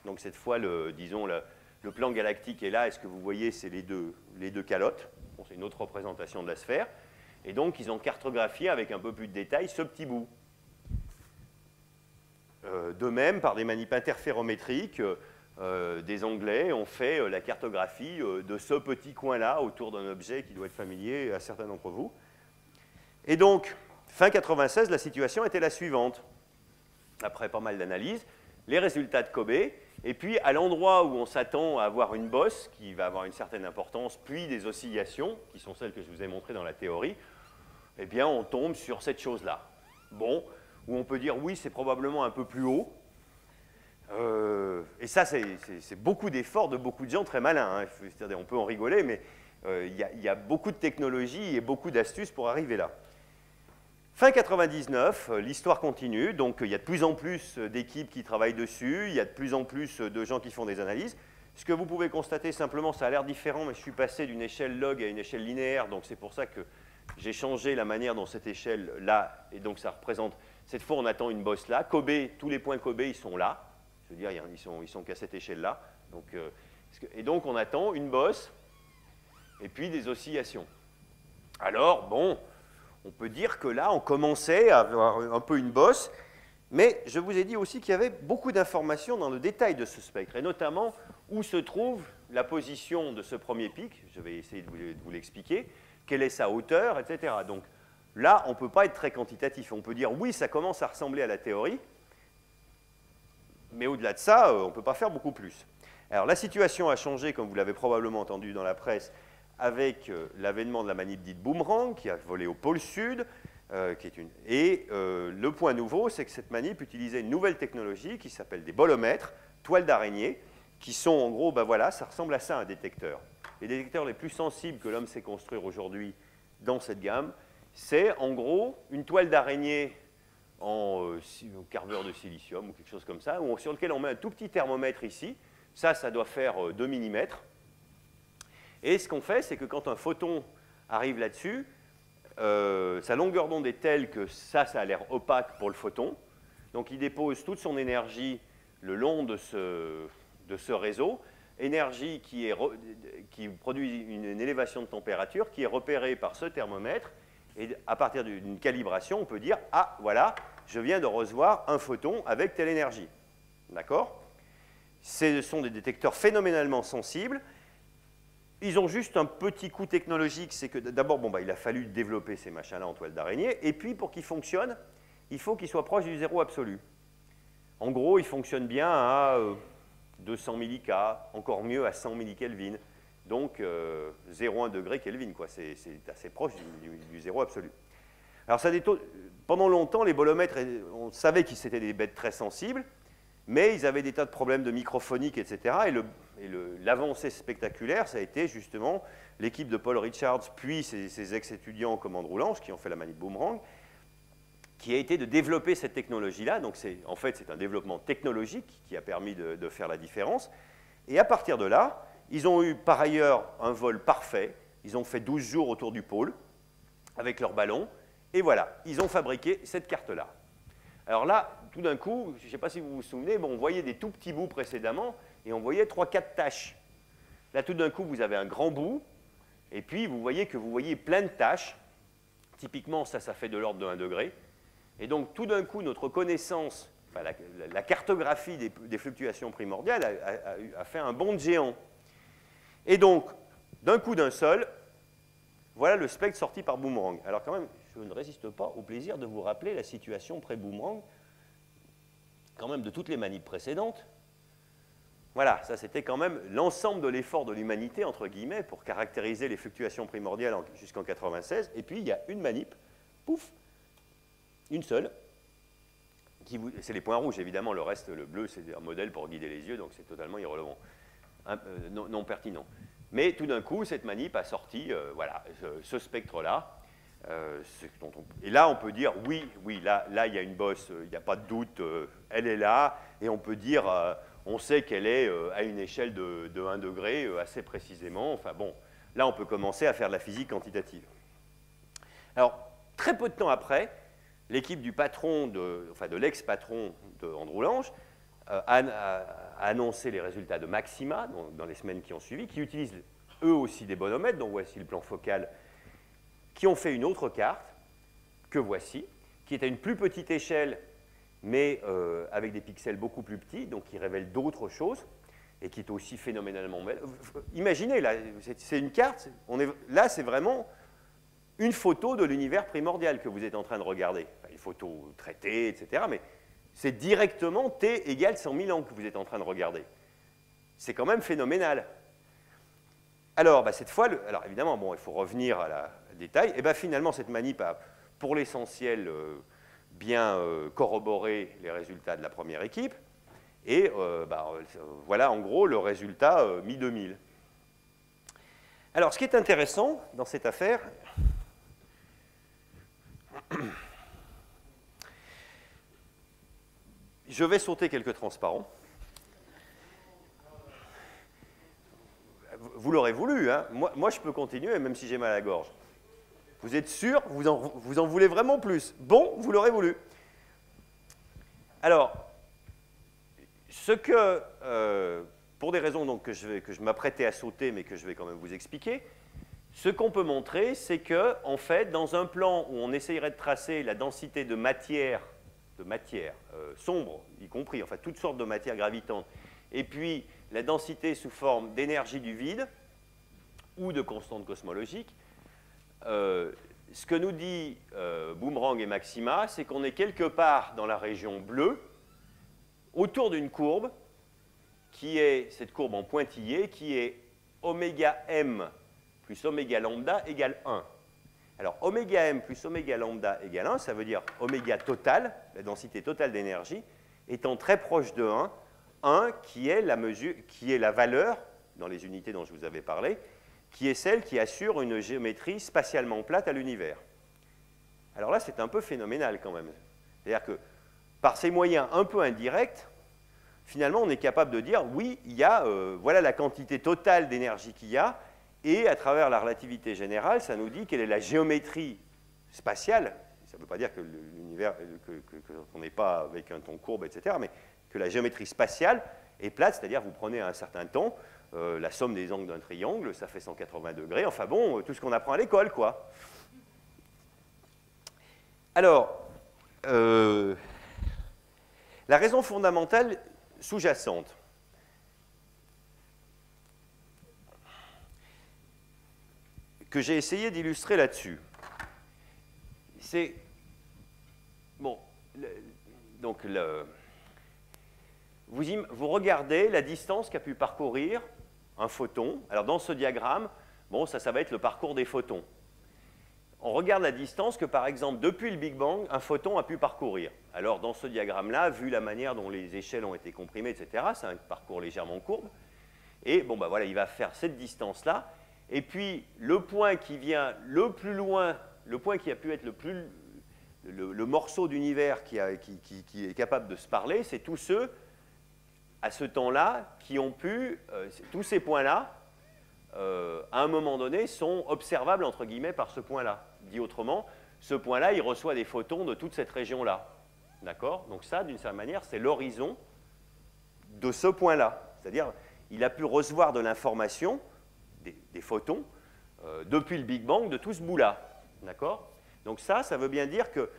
S1: Donc cette fois, disons, le plan galactique est là. Et ce que vous voyez, c'est les deux calottes. Bon, c'est une autre représentation de la sphère. Et donc, ils ont cartographié avec un peu plus de détails ce petit bout. De même, par des manips interférométriques, des Anglais ont fait la cartographie de ce petit coin-là autour d'un objet qui doit être familier à certains d'entre vous. Et donc, fin 96, la situation était la suivante. Après pas mal d'analyses, les résultats de Kobe, et puis à l'endroit où on s'attend à avoir une bosse qui va avoir une certaine importance, puis des oscillations, qui sont celles que je vous ai montrées dans la théorie, eh bien on tombe sur cette chose-là. Bon, où on peut dire oui, c'est probablement un peu plus haut. Et ça, c'est beaucoup d'efforts de beaucoup de gens très malins. Hein. C'est-à-dire, on peut en rigoler, mais il y a beaucoup de technologies et beaucoup d'astuces pour arriver là. Fin 99, l'histoire continue, donc il y a de plus en plus d'équipes qui travaillent dessus, il y a de plus en plus de gens qui font des analyses. Ce que vous pouvez constater simplement, ça a l'air différent, mais je suis passé d'une échelle log à une échelle linéaire, donc c'est pour ça que j'ai changé la manière dont cette échelle-là, et donc ça représente, cette fois on attend une bosse là. Kobe, tous les points Kobe, ils sont là. Je veux dire, ils sont qu'à cette échelle-là. Et donc, on attend une bosse et puis des oscillations. Alors, bon, on peut dire que là, on commençait à avoir un peu une bosse, mais je vous ai dit aussi qu'il y avait beaucoup d'informations dans le détail de ce spectre, et notamment où se trouve la position de ce premier pic. Je vais essayer de vous l'expliquer. Quelle est sa hauteur, etc. Donc là, on ne peut pas être très quantitatif. On peut dire, oui, ça commence à ressembler à la théorie, mais au-delà de ça, on ne peut pas faire beaucoup plus. Alors la situation a changé, comme vous l'avez probablement entendu dans la presse, avec l'avènement de la manip dite boomerang, qui a volé au pôle sud, le point nouveau, c'est que cette manip utilisait une nouvelle technologie qui s'appelle des bolomètres, toiles d'araignée, qui sont en gros, ben voilà, ça ressemble à ça un détecteur. Les détecteurs les plus sensibles que l'homme sait construire aujourd'hui dans cette gamme, c'est en gros une toile d'araignée en carveur de silicium ou quelque chose comme ça, sur lequel on met un tout petit thermomètre ici. Ça doit faire 2 mm. Et ce qu'on fait, c'est que quand un photon arrive là-dessus, sa longueur d'onde est telle que ça a l'air opaque pour le photon. Donc il dépose toute son énergie le long de ce réseau, énergie qui produit une élévation de température qui est repérée par ce thermomètre. Et à partir d'une calibration, on peut dire « Ah, voilà, je viens de recevoir un photon avec telle énergie. » D'accord ? Ce sont des détecteurs phénoménalement sensibles. Ils ont juste un petit coût technologique, c'est que d'abord, il a fallu développer ces machins-là en toile d'araignée, et puis pour qu'ils fonctionnent, il faut qu'ils soient proches du zéro absolu. En gros, ils fonctionnent bien à 200 millK, encore mieux à 100 millikelvin, donc 0,1 degré Kelvin, quoi. C'est assez proche du zéro absolu. Alors pendant longtemps, les bolomètres, on savait qu'ils étaient des bêtes très sensibles, mais ils avaient des tas de problèmes de microphonique, etc. Et l'avancée spectaculaire, ça a été justement l'équipe de Paul Richards, puis ses ex-étudiants en commande roulante, qui ont fait la manip boomerang, qui a été de développer cette technologie-là. Donc en fait, c'est un développement technologique qui a permis de faire la différence. Et à partir de là, ils ont eu par ailleurs un vol parfait. Ils ont fait 12 jours autour du pôle avec leur ballon. Et voilà, ils ont fabriqué cette carte-là. Alors là, tout d'un coup, je ne sais pas si vous vous souvenez, on voyait des tout petits bouts précédemment et on voyait 3-4 taches. Là, tout d'un coup, vous avez un grand bout et puis vous voyez plein de taches. Typiquement, ça fait de l'ordre de 1 degré. Et donc, tout d'un coup, notre connaissance, enfin, la cartographie des fluctuations primordiales a fait un bond de géant. Et donc, d'un coup d'un seul, voilà le spectre sorti par Boomerang. Alors quand même, je ne résiste pas au plaisir de vous rappeler la situation pré-Boomerang, quand même de toutes les manips précédentes. Voilà, ça c'était quand même l'ensemble de l'effort de l'humanité, entre guillemets, pour caractériser les fluctuations primordiales jusqu'en 96. Et puis il y a une manip, pouf, une seule. C'est les points rouges, évidemment, le reste, le bleu, c'est un modèle pour guider les yeux, donc c'est totalement irrelevant, non pertinent. Mais tout d'un coup, cette manip a sorti voilà, ce spectre-là. Et là, on peut dire, oui, là, il y a une bosse, il n'y a pas de doute, elle est là, et on peut dire, on sait qu'elle est à une échelle de 1 degré, assez précisément. Enfin bon, là, on peut commencer à faire de la physique quantitative. Alors, très peu de temps après, l'équipe du patron, de l'ex-patron d'Andrew Lange, a annoncé les résultats de Maxima dans les semaines qui ont suivi, qui utilisent eux aussi des bonomètres, dont voici le plan focal, qui ont fait une autre carte, que voici, qui est à une plus petite échelle, mais avec des pixels beaucoup plus petits, donc qui révèle d'autres choses, et qui est aussi phénoménalement belle. Imaginez, là, c'est une carte, là c'est vraiment une photo de l'univers primordial que vous êtes en train de regarder. Enfin, une photo traitée, etc., mais c'est directement t égale 100 000 ans que vous êtes en train de regarder. C'est quand même phénoménal. Alors, cette fois, alors évidemment, bon, il faut revenir à détail. Et finalement, cette manip a, pour l'essentiel, bien corroboré les résultats de la première équipe. Et voilà, en gros, le résultat mi-2000. Alors, ce qui est intéressant dans cette affaire, je vais sauter quelques transparents. Vous l'aurez voulu, hein. Moi, je peux continuer, même si j'ai mal à la gorge. Vous êtes sûr? Vous en voulez vraiment plus? Bon, vous l'aurez voulu. Alors, ce que, pour des raisons donc, que je m'apprêtais à sauter, mais que je vais quand même vous expliquer, ce qu'on peut montrer, c'est que, en fait, dans un plan où on essayerait de tracer la densité de matière sombre, y compris, enfin, toutes sortes de matières gravitantes, et puis la densité sous forme d'énergie du vide ou de constante cosmologique, ce que nous dit Boomerang et Maxima, c'est qu'on est quelque part dans la région bleue, autour d'une courbe, qui est cette courbe en pointillé, qui est oméga m plus oméga lambda égale 1. Alors, oméga m plus oméga lambda égale 1, ça veut dire oméga total, la densité totale d'énergie, étant très proche de 1 qui est la valeur, dans les unités dont je vous avais parlé, qui est celle qui assure une géométrie spatialement plate à l'univers. Alors là, c'est un peu phénoménal quand même. C'est-à-dire que par ces moyens un peu indirects, finalement, on est capable de dire, oui, il y a, voilà la quantité totale d'énergie qu'il y a, et à travers la relativité générale, ça nous dit quelle est la géométrie spatiale. Ça ne veut pas dire que l'univers, qu'on n'est pas avec un ton courbe, etc., mais que la géométrie spatiale est plate, c'est-à-dire vous prenez un certain temps, la somme des angles d'un triangle, ça fait 180 degrés, enfin bon, tout ce qu'on apprend à l'école, quoi. Alors, la raison fondamentale sous-jacente, que j'ai essayé d'illustrer là-dessus, c'est... Bon, donc vous regardez la distance qu'a pu parcourir un photon. Alors dans ce diagramme, bon, ça va être le parcours des photons. On regarde la distance que, par exemple, depuis le Big Bang, un photon a pu parcourir. Alors dans ce diagramme-là, vu la manière dont les échelles ont été comprimées, etc., c'est un parcours légèrement courbe. Et bon, ben voilà, il va faire cette distance-là. Et puis le point qui vient le plus loin, le point qui a pu être le morceau d'univers qui est capable de se parler, c'est tous ceux, à ce temps-là, qui ont pu, tous ces points-là, à un moment donné, sont observables, entre guillemets, par ce point-là. Dit autrement, ce point-là, il reçoit des photons de toute cette région-là. D'accord? Donc ça, d'une certaine manière, c'est l'horizon de ce point-là. C'est-à-dire, il a pu recevoir de l'information, des photons, depuis le Big Bang, de tout ce bout-là. D'accord? Donc ça veut bien dire que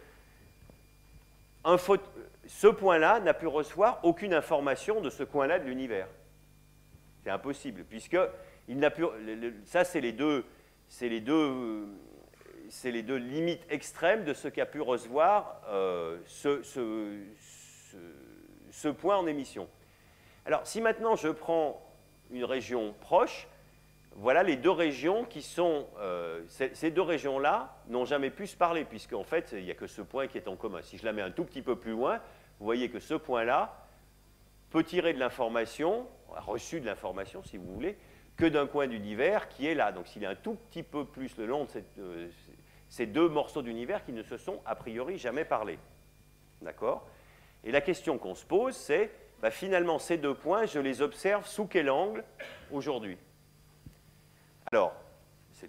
S1: ce point-là n'a pu recevoir aucune information de ce coin-là de l'univers. C'est impossible, puisque il n'a pu, ça, c'est les deux limites extrêmes de ce qu'a pu recevoir ce point en émission. Alors, si maintenant je prends une région proche, voilà les deux régions qui sont... ces deux régions-là n'ont jamais pu se parler, puisqu'en fait, il n'y a que ce point qui est en commun. Si je la mets un tout petit peu plus loin, vous voyez que ce point-là peut tirer de l'information, reçu de l'information, si vous voulez, que d'un coin d'univers qui est là. Donc s'il est un tout petit peu plus le long de ces deux morceaux d'univers qui ne se sont a priori jamais parlé. D'accord? Et la question qu'on se pose, c'est, bah, finalement, ces deux points, je les observe sous quel angle aujourd'hui? Alors, c'est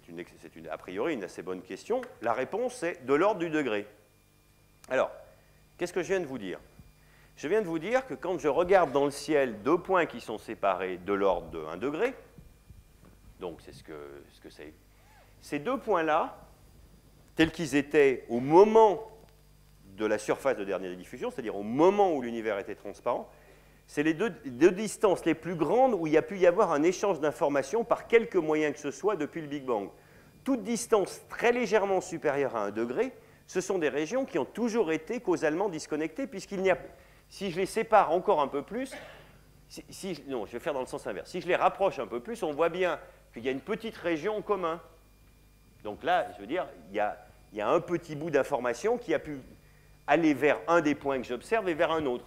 S1: a priori une assez bonne question. La réponse est de l'ordre du degré. Alors, qu'est-ce que je viens de vous dire? Je viens de vous dire que quand je regarde dans le ciel deux points qui sont séparés de l'ordre de 1 degré, donc c'est ce que c'est. Ces deux points-là, tels qu'ils étaient au moment de la surface de dernière diffusion, c'est-à-dire au moment où l'univers était transparent, c'est les deux distances les plus grandes où il y a pu y avoir un échange d'informations par quelque moyen que ce soit depuis le Big Bang. Toute distance très légèrement supérieure à 1 degré, ce sont des régions qui ont toujours été causalement disconnectées, puisqu'il n'y a... Si je les sépare encore un peu plus, non, je vais faire dans le sens inverse. Si je les rapproche un peu plus, on voit bien qu'il y a une petite région en commun. Donc là, je veux dire, il y a un petit bout d'information qui a pu aller vers un des points que j'observe et vers un autre.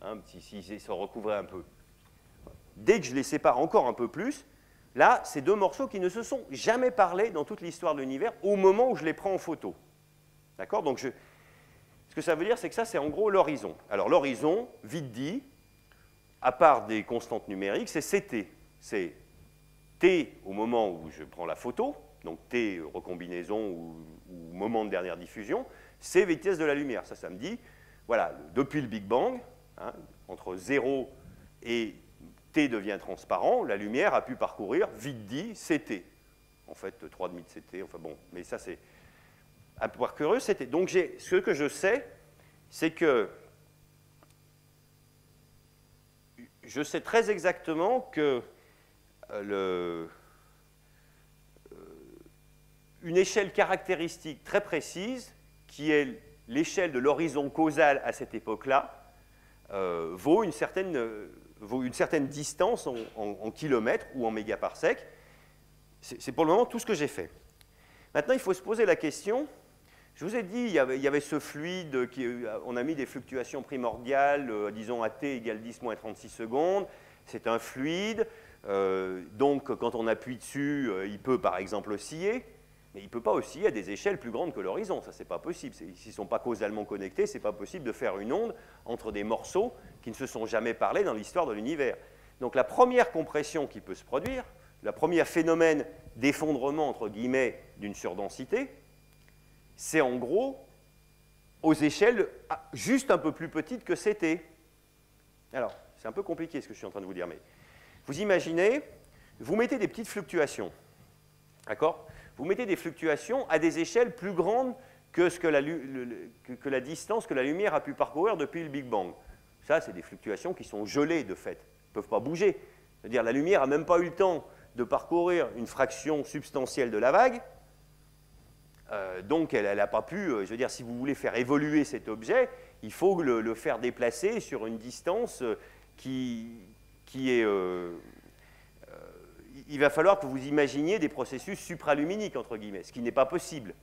S1: Hein, si se recouvrait un peu. Dès que je les sépare encore un peu plus, là, c'est deux morceaux qui ne se sont jamais parlé dans toute l'histoire de l'univers au moment où je les prends en photo. D'accord? Donc, ce que ça veut dire, c'est que ça, c'est en gros l'horizon. Alors, l'horizon, vite dit, à part des constantes numériques, c'est CT. C'est T au moment où je prends la photo, donc T recombinaison ou moment de dernière diffusion, c'est vitesse de la lumière. Ça me dit, voilà, depuis le Big Bang, hein, entre 0 et T devient transparent, la lumière a pu parcourir, vite dit, CT. En fait, 3,5 de CT, enfin bon, mais ça c'est un parcouru, CT. Donc ce que je sais, c'est que je sais très exactement que une échelle caractéristique très précise, qui est l'échelle de l'horizon causal à cette époque-là, vaut une certaine distance en kilomètres ou en mégaparsecs. C'est pour le moment tout ce que j'ai fait. Maintenant, il faut se poser la question. Je vous ai dit, il y avait ce fluide, on a mis des fluctuations primordiales, disons à t égale 10 moins 36 secondes. C'est un fluide, donc quand on appuie dessus, il peut par exemple osciller, mais il ne peut pas osciller à des échelles plus grandes que l'horizon. Ça, c'est pas possible. S'ils ne sont pas causalement connectés, ce n'est pas possible de faire une onde entre des morceaux qui ne se sont jamais parlé dans l'histoire de l'univers. Donc la première compression qui peut se produire, le premier phénomène d'effondrement, entre guillemets, d'une surdensité, c'est en gros aux échelles juste un peu plus petites que CT. Alors, c'est un peu compliqué ce que je suis en train de vous dire, mais vous imaginez, vous mettez des petites fluctuations, d'accord? Vous mettez des fluctuations à des échelles plus grandes que la distance que la lumière a pu parcourir depuis le Big Bang. Ça, c'est des fluctuations qui sont gelées, de fait. Elles ne peuvent pas bouger. C'est-à-dire la lumière n'a même pas eu le temps de parcourir une fraction substantielle de la vague. Donc, elle n'a pas pu, je veux dire, si vous voulez faire évoluer cet objet, il faut le faire déplacer sur une distance qui est... il va falloir que vous imaginiez des processus supraluminiques, entre guillemets, ce qui n'est pas possible.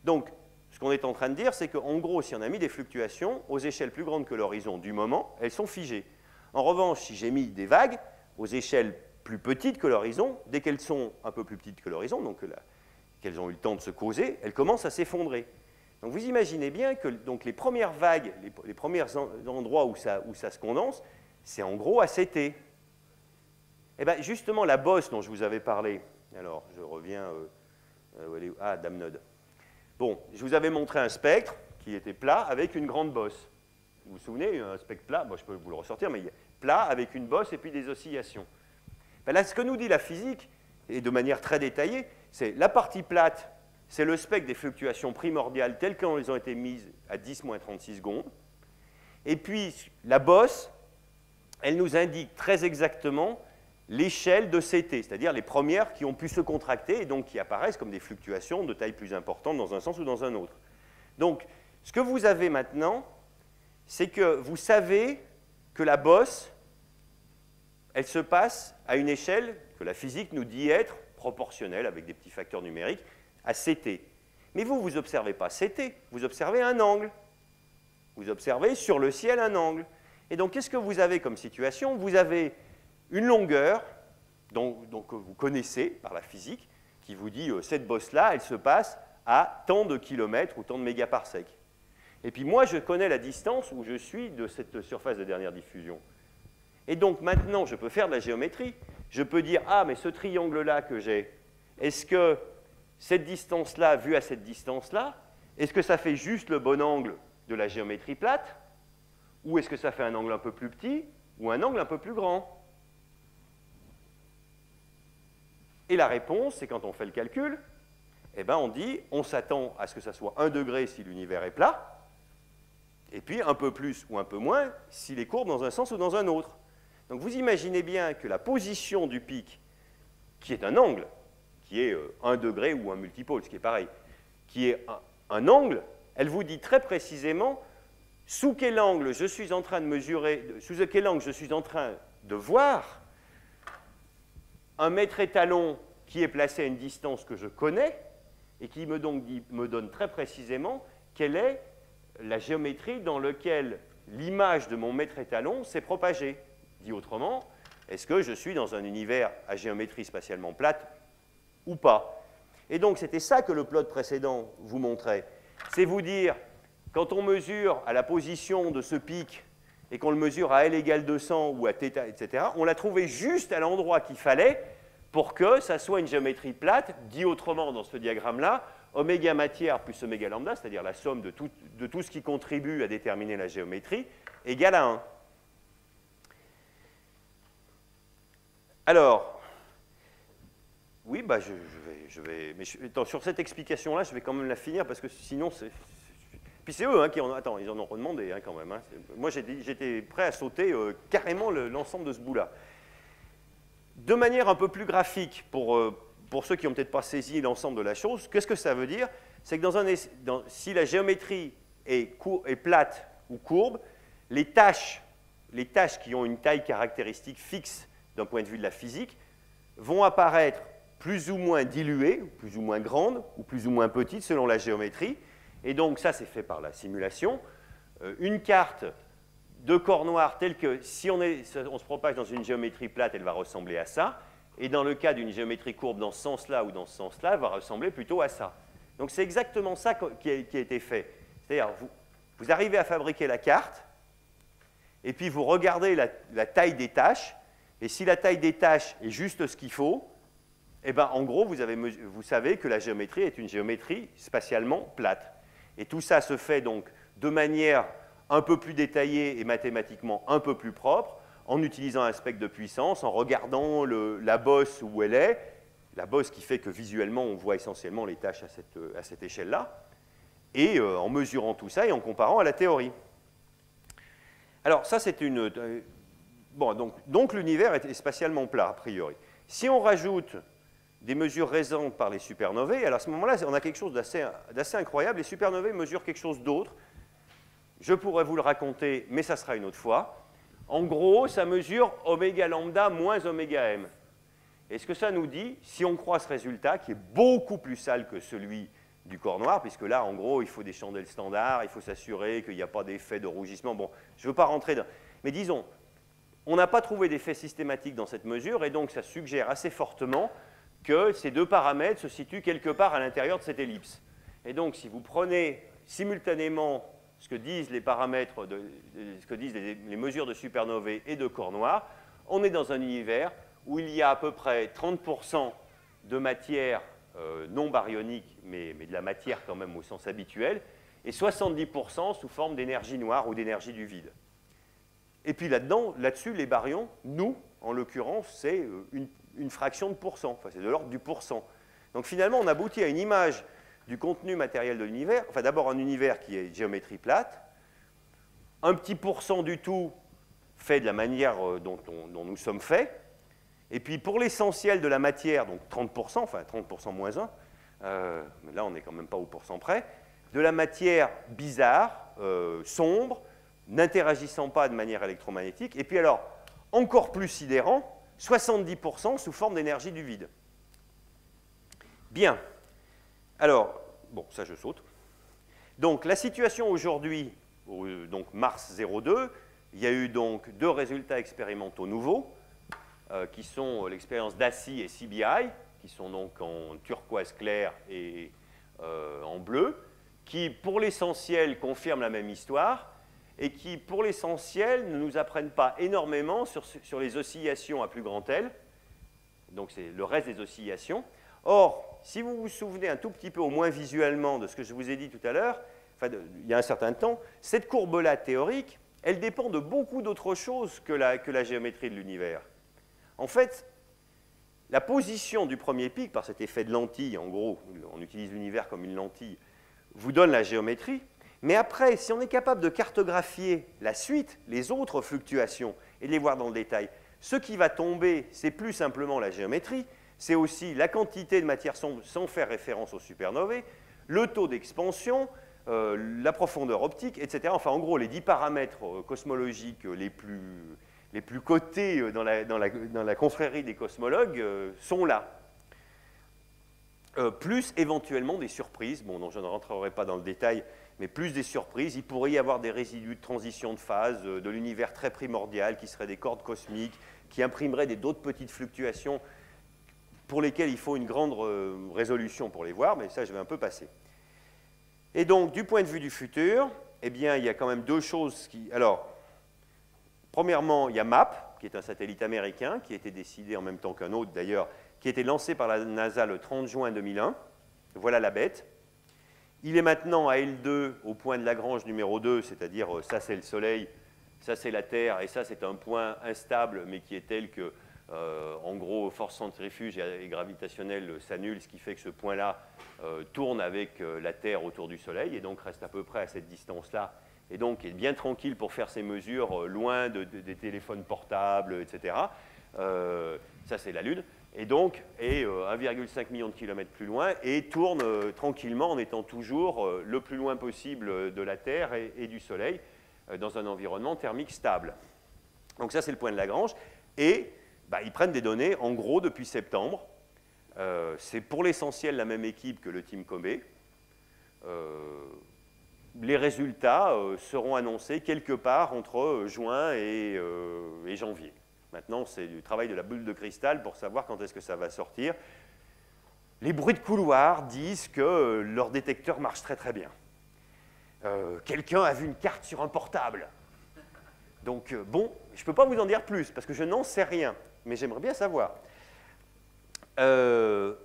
S1: Donc, ce qu'on est en train de dire, c'est qu'en gros, si on a mis des fluctuations aux échelles plus grandes que l'horizon du moment, elles sont figées. En revanche, si j'ai mis des vagues aux échelles plus petites que l'horizon, dès qu'elles sont un peu plus petites que l'horizon, donc qu'elles ont eu le temps de se causer, elles commencent à s'effondrer. Donc vous imaginez bien que donc, les premières vagues, les premiers endroits où ça se condense, c'est en gros à CT. Et bien justement, la bosse dont je vous avais parlé, alors je reviens, Damned. Bon, je vous avais montré un spectre qui était plat avec une grande bosse. Vous vous souvenez, un spectre plat, bon, je peux vous le ressortir, mais plat avec une bosse et puis des oscillations. Ben là, ce que nous dit la physique, et de manière très détaillée, c'est la partie plate, c'est le spectre des fluctuations primordiales telles qu'elles ont été mises à 10 moins 36 secondes. Et puis, la bosse, elle nous indique très exactement l'échelle de CT, c'est-à-dire les premières qui ont pu se contracter et donc qui apparaissent comme des fluctuations de taille plus importante dans un sens ou dans un autre. Donc, ce que vous avez maintenant, c'est que vous savez que la bosse, elle se passe à une échelle que la physique nous dit être proportionnelle, avec des petits facteurs numériques, à CT. Mais vous n'observez pas CT, vous observez un angle. Vous observez sur le ciel un angle. Et donc, qu'est-ce que vous avez comme situation? Vous avez une longueur, que vous connaissez par la physique, qui vous dit cette bosse-là, elle se passe à tant de kilomètres ou tant de mégaparsecs. Et puis moi, je connais la distance où je suis de cette surface de dernière diffusion. Et donc maintenant, je peux faire de la géométrie. Je peux dire, ah, mais ce triangle-là que j'ai, est-ce que cette distance-là, vue à cette distance-là, est-ce que ça fait juste le bon angle de la géométrie plate? Ou est-ce que ça fait un angle un peu plus petit ou un angle un peu plus grand? Et la réponse, c'est quand on fait le calcul, eh ben on dit, on s'attend à ce que ça soit 1 degré si l'univers est plat, et puis un peu plus ou un peu moins s'il est courbe dans un sens ou dans un autre. Donc vous imaginez bien que la position du pic, qui est un angle, qui est 1 degré ou un multipôle, ce qui est pareil, qui est un angle, elle vous dit très précisément sous quel angle je suis en train de mesurer, sous quel angle je suis en train de voir un mètre étalon qui est placé à une distance que je connais et qui me donne très précisément quelle est la géométrie dans laquelle l'image de mon mètre étalon s'est propagée. Dit autrement, est-ce que je suis dans un univers à géométrie spatialement plate ou pas? Et donc, c'était ça que le plot précédent vous montrait. C'est vous dire, quand on mesure à la position de ce pic et qu'on le mesure à L égale 200 ou à θ, etc., on l'a trouvé juste à l'endroit qu'il fallait pour que ça soit une géométrie plate, dit autrement dans ce diagramme-là, oméga matière plus oméga lambda, c'est-à-dire la somme de tout ce qui contribue à déterminer la géométrie, égale à 1. Alors, oui, bah je vais mais sur cette explication-là, je vais quand même la finir parce que sinon, puis c'est eux qui attends, ils en ont redemandé quand même. Hein. Moi, j'étais prêt à sauter carrément l'ensemble de ce bout-là. De manière un peu plus graphique, pour ceux qui n'ont peut-être pas saisi l'ensemble de la chose, qu'est-ce que ça veut dire? C'est que si la géométrie est plate ou courbe, les tâches qui ont une taille caractéristique fixe d'un point de vue de la physique vont apparaître plus ou moins diluées, plus ou moins grandes, ou plus ou moins petites selon la géométrie. Et donc ça, c'est fait par la simulation. Une carte de corps noir telle que si on se propage dans une géométrie plate, elle va ressembler à ça. Et dans le cas d'une géométrie courbe dans ce sens-là ou dans ce sens-là, elle va ressembler plutôt à ça. Donc c'est exactement ça qui a été fait. C'est-à-dire, vous arrivez à fabriquer la carte, et puis vous regardez la taille des tâches, et si la taille des tâches est juste ce qu'il faut, eh ben, en gros, vous savez que la géométrie est une géométrie spatialement plate. Et tout ça se fait donc de manière un peu plus détaillée et mathématiquement un peu plus propre, en utilisant un spectre de puissance, en regardant la bosse où elle est, la bosse qui fait que visuellement on voit essentiellement les tâches à cette échelle-là, et en mesurant tout ça et en comparant à la théorie. Alors ça c'est une... Bon, donc l'univers est spatialement plat, a priori. Si on rajoute des mesures récentes par les supernovae, alors à ce moment-là, on a quelque chose d'assez incroyable. Les supernovae mesurent quelque chose d'autre. Je pourrais vous le raconter, mais ça sera une autre fois. En gros, ça mesure oméga lambda moins oméga m. Et ce que ça nous dit, si on croit ce résultat, qui est beaucoup plus sale que celui du corps noir, puisque là, en gros, il faut des chandelles standards, il faut s'assurer qu'il n'y a pas d'effet de rougissement. Bon, je ne veux pas rentrer dans... Mais disons, on n'a pas trouvé d'effet systématique dans cette mesure, et donc ça suggère assez fortement que ces deux paramètres se situent quelque part à l'intérieur de cette ellipse. Et donc, si vous prenez simultanément ce que disent les paramètres, ce que disent les mesures de supernovae et de corps noir, on est dans un univers où il y a à peu près 30% de matière non baryonique, mais de la matière quand même au sens habituel, et 70% sous forme d'énergie noire ou d'énergie du vide. Et puis là-dessus, les baryons, nous, en l'occurrence, c'est une fraction de pourcent, enfin c'est de l'ordre du pourcent. Donc finalement, on aboutit à une image du contenu matériel de l'univers, enfin d'abord un univers qui est géométrie plate, un petit pourcent du tout fait de la manière dont nous sommes faits, et puis pour l'essentiel de la matière, donc 30%, enfin 30% moins 1, mais là on n'est quand même pas au pourcent près, de la matière bizarre, sombre, n'interagissant pas de manière électromagnétique, et puis alors, encore plus sidérant, 70% sous forme d'énergie du vide. Bien. Alors, bon, ça je saute. Donc, la situation aujourd'hui, donc mars 02, il y a eu donc deux résultats expérimentaux nouveaux, qui sont l'expérience DACI et CBI, qui sont donc en turquoise clair et en bleu, qui, pour l'essentiel, confirment la même histoire, et qui, pour l'essentiel, ne nous apprennent pas énormément sur les oscillations à plus grand L. Donc, c'est le reste des oscillations. Or, si vous vous souvenez un tout petit peu, au moins visuellement, de ce que je vous ai dit tout à l'heure, enfin, il y a un certain temps, cette courbe-là théorique, elle dépend de beaucoup d'autres choses que la géométrie de l'univers. En fait, la position du premier pic, par cet effet de lentille, en gros, on utilise l'univers comme une lentille, vous donne la géométrie. Mais après, si on est capable de cartographier la suite, les autres fluctuations, et de les voir dans le détail, ce qui va tomber, c'est plus simplement la géométrie, c'est aussi la quantité de matière sombre sans faire référence aux supernovae, le taux d'expansion, la profondeur optique, etc. Enfin, en gros, les 10 paramètres cosmologiques les plus cotés dans la confrérie des cosmologues sont là. Plus éventuellement des surprises, bon, non, je ne rentrerai pas dans le détail, mais plus des surprises, il pourrait y avoir des résidus de transition de phase, de l'univers très primordial, qui seraient des cordes cosmiques, qui imprimeraient d'autres petites fluctuations pour lesquelles il faut une grande résolution pour les voir, mais ça, je vais un peu passer. Et donc, du point de vue du futur, eh bien, il y a quand même deux choses qui... Alors, premièrement, il y a MAP, qui est un satellite américain, qui a été décidé en même temps qu'un autre, d'ailleurs, qui a été lancé par la NASA le 30 juin 2001. Voilà la bête. Il est maintenant à L2 au point de Lagrange numéro 2, c'est-à-dire ça c'est le Soleil, ça c'est la Terre, et ça c'est un point instable, mais qui est tel que, en gros, force centrifuge et gravitationnelle s'annulent, ce qui fait que ce point-là tourne avec la Terre autour du Soleil, et donc reste à peu près à cette distance-là, et donc est bien tranquille pour faire ses mesures loin des téléphones portables, etc. Ça c'est la Lune. Et donc est 1,5 million de kilomètres plus loin et tourne tranquillement en étant toujours le plus loin possible de la Terre et du Soleil dans un environnement thermique stable. Donc ça, c'est le point de Lagrange. Et ils prennent des données, en gros, depuis septembre. C'est pour l'essentiel la même équipe que le Team Kobe. Les résultats seront annoncés quelque part entre juin et janvier. Maintenant, c'est du travail de la boule de cristal pour savoir quand est-ce que ça va sortir. Les bruits de couloir disent que leur détecteur marche très très bien. Quelqu'un a vu une carte sur un portable. Donc bon, je ne peux pas vous en dire plus parce que je n'en sais rien, mais j'aimerais bien savoir.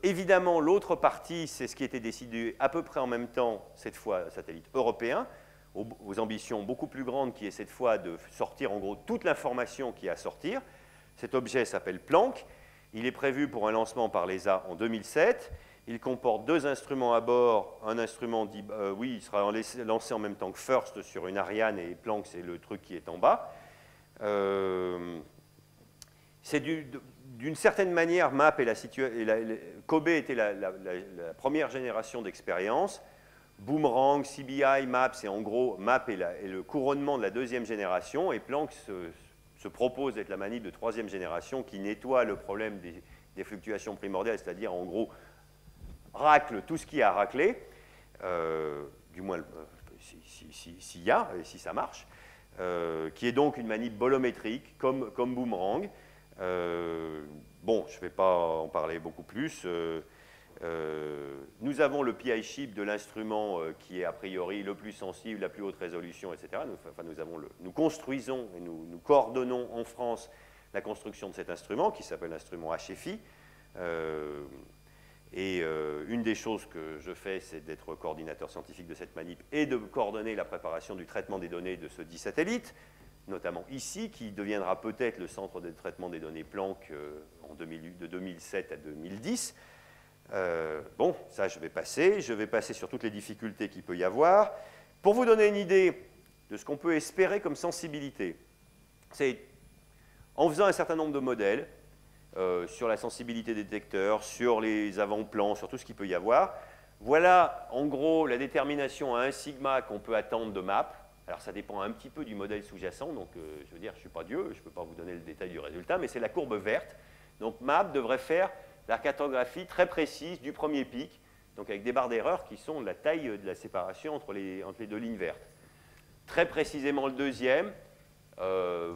S1: Évidemment, l'autre partie, c'est ce qui était décidé à peu près en même temps, cette fois satellite européen, aux ambitions beaucoup plus grandes, qui est cette fois de sortir en gros toute l'information qui est à sortir. Cet objet s'appelle Planck. Il est prévu pour un lancement par l'ESA en 2007. Il comporte 2 instruments à bord. Un instrument dit, oui, il sera lancé en même temps que FIRST sur une Ariane, et Planck, c'est le truc qui est en bas. C'est d'une certaine manière, MAP Kobe était la première génération d'expérience. Boomerang, CBI, MAP, c'est en gros, MAP est le couronnement de la 2e génération, et Planck se propose d'être la manip de 3e génération qui nettoie le problème des fluctuations primordiales, c'est-à-dire en gros racle tout ce qui a à racler, du moins s'il y a et si ça marche, qui est donc une manip bolométrique comme Boomerang. Bon, je ne vais pas en parler beaucoup plus. Nous avons le PI chip de l'instrument qui est a priori le plus sensible, la plus haute résolution, etc. Nous construisons et nous coordonnons en France la construction de cet instrument qui s'appelle l'instrument HFI. Une des choses que je fais, c'est d'être coordinateur scientifique de cette manip et de coordonner la préparation du traitement des données de ce dit satellite, notamment ici, qui deviendra peut-être le centre de traitement des données Planck de 2007 à 2010. Bon, ça je vais passer sur toutes les difficultés qu'il peut y avoir. Pour vous donner une idée de ce qu'on peut espérer comme sensibilité, c'est en faisant un certain nombre de modèles sur la sensibilité des détecteurs, sur les avant-plans, sur tout ce qu'il peut y avoir. Voilà en gros la détermination à 1 sigma qu'on peut attendre de MAP. Alors ça dépend un petit peu du modèle sous-jacent, donc je veux dire, je ne suis pas Dieu, je ne peux pas vous donner le détail du résultat, mais c'est la courbe verte. Donc MAP devrait faire la cartographie très précise du premier pic, donc avec des barres d'erreur qui sont de la taille de la séparation entre les 2 lignes vertes. Très précisément le 2e,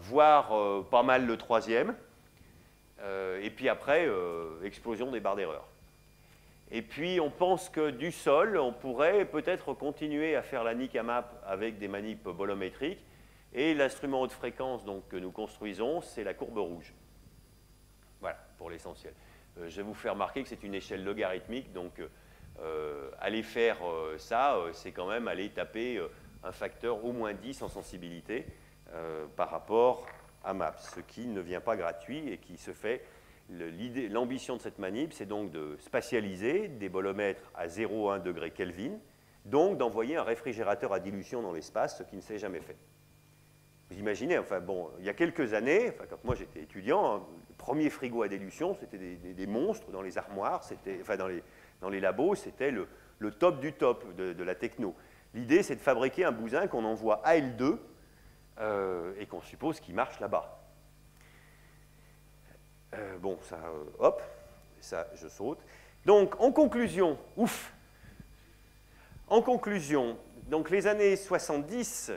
S1: voire pas mal le 3e, et puis après, explosion des barres d'erreur. Et puis on pense que du sol, on pourrait peut-être continuer à faire la NIC à MAP avec des manips bolométriques, et l'instrument haute fréquence donc, que nous construisons, c'est la courbe rouge. Voilà, pour l'essentiel. Je vais vous faire remarquer que c'est une échelle logarithmique, donc aller faire ça, c'est quand même aller taper un facteur au moins 10 en sensibilité par rapport à MAP, ce qui ne vient pas gratuit et qui se fait. L'ambition de cette manip, c'est donc de spatialiser des bolomètres à 0,1 degré Kelvin, donc d'envoyer un réfrigérateur à dilution dans l'espace, ce qui ne s'est jamais fait. Vous imaginez, enfin bon, il y a quelques années, enfin, quand moi j'étais étudiant, hein, le premier frigo à dilution, c'était des monstres dans les armoires, enfin dans les labos, c'était le top du top de la techno. L'idée, c'est de fabriquer un bousin qu'on envoie à L2 et qu'on suppose qu'il marche là-bas. Bon, ça, hop, ça, je saute. Donc, en conclusion, en conclusion, donc les années 70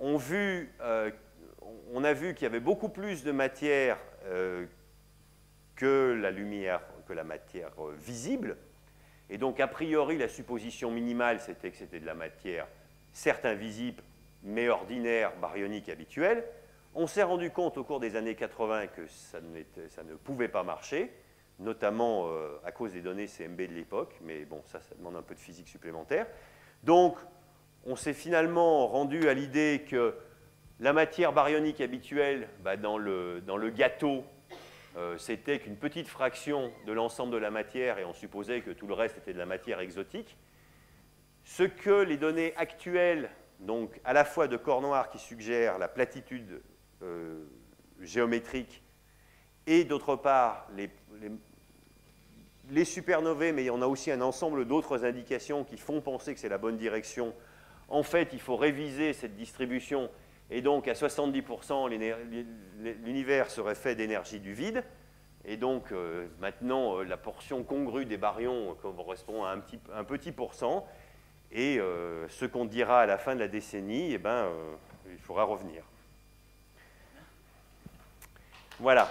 S1: on a vu qu'il y avait beaucoup plus de matière que la lumière, que la matière visible. Et donc, a priori, la supposition minimale, c'était que c'était de la matière, certes invisible, mais ordinaire, baryonique, habituelle. On s'est rendu compte au cours des années 80 que ça ne pouvait pas marcher, notamment à cause des données CMB de l'époque, mais bon, ça demande un peu de physique supplémentaire. Donc, on s'est finalement rendu à l'idée que la matière baryonique habituelle, bah, dans le gâteau, c'était qu'une petite fraction de l'ensemble de la matière, et on supposait que tout le reste était de la matière exotique. Ce que les données actuelles, donc à la fois de corps noirs qui suggèrent la platitude géométrique, et d'autre part les supernovae, mais on a aussi un ensemble d'autres indications qui font penser que c'est la bonne direction. En fait, il faut réviser cette distribution, et donc à 70%, l'univers serait fait d'énergie du vide. Et donc, maintenant, la portion congrue des baryons correspond à un petit pourcent. Et ce qu'on dira à la fin de la décennie, eh ben, il faudra revenir. Voilà.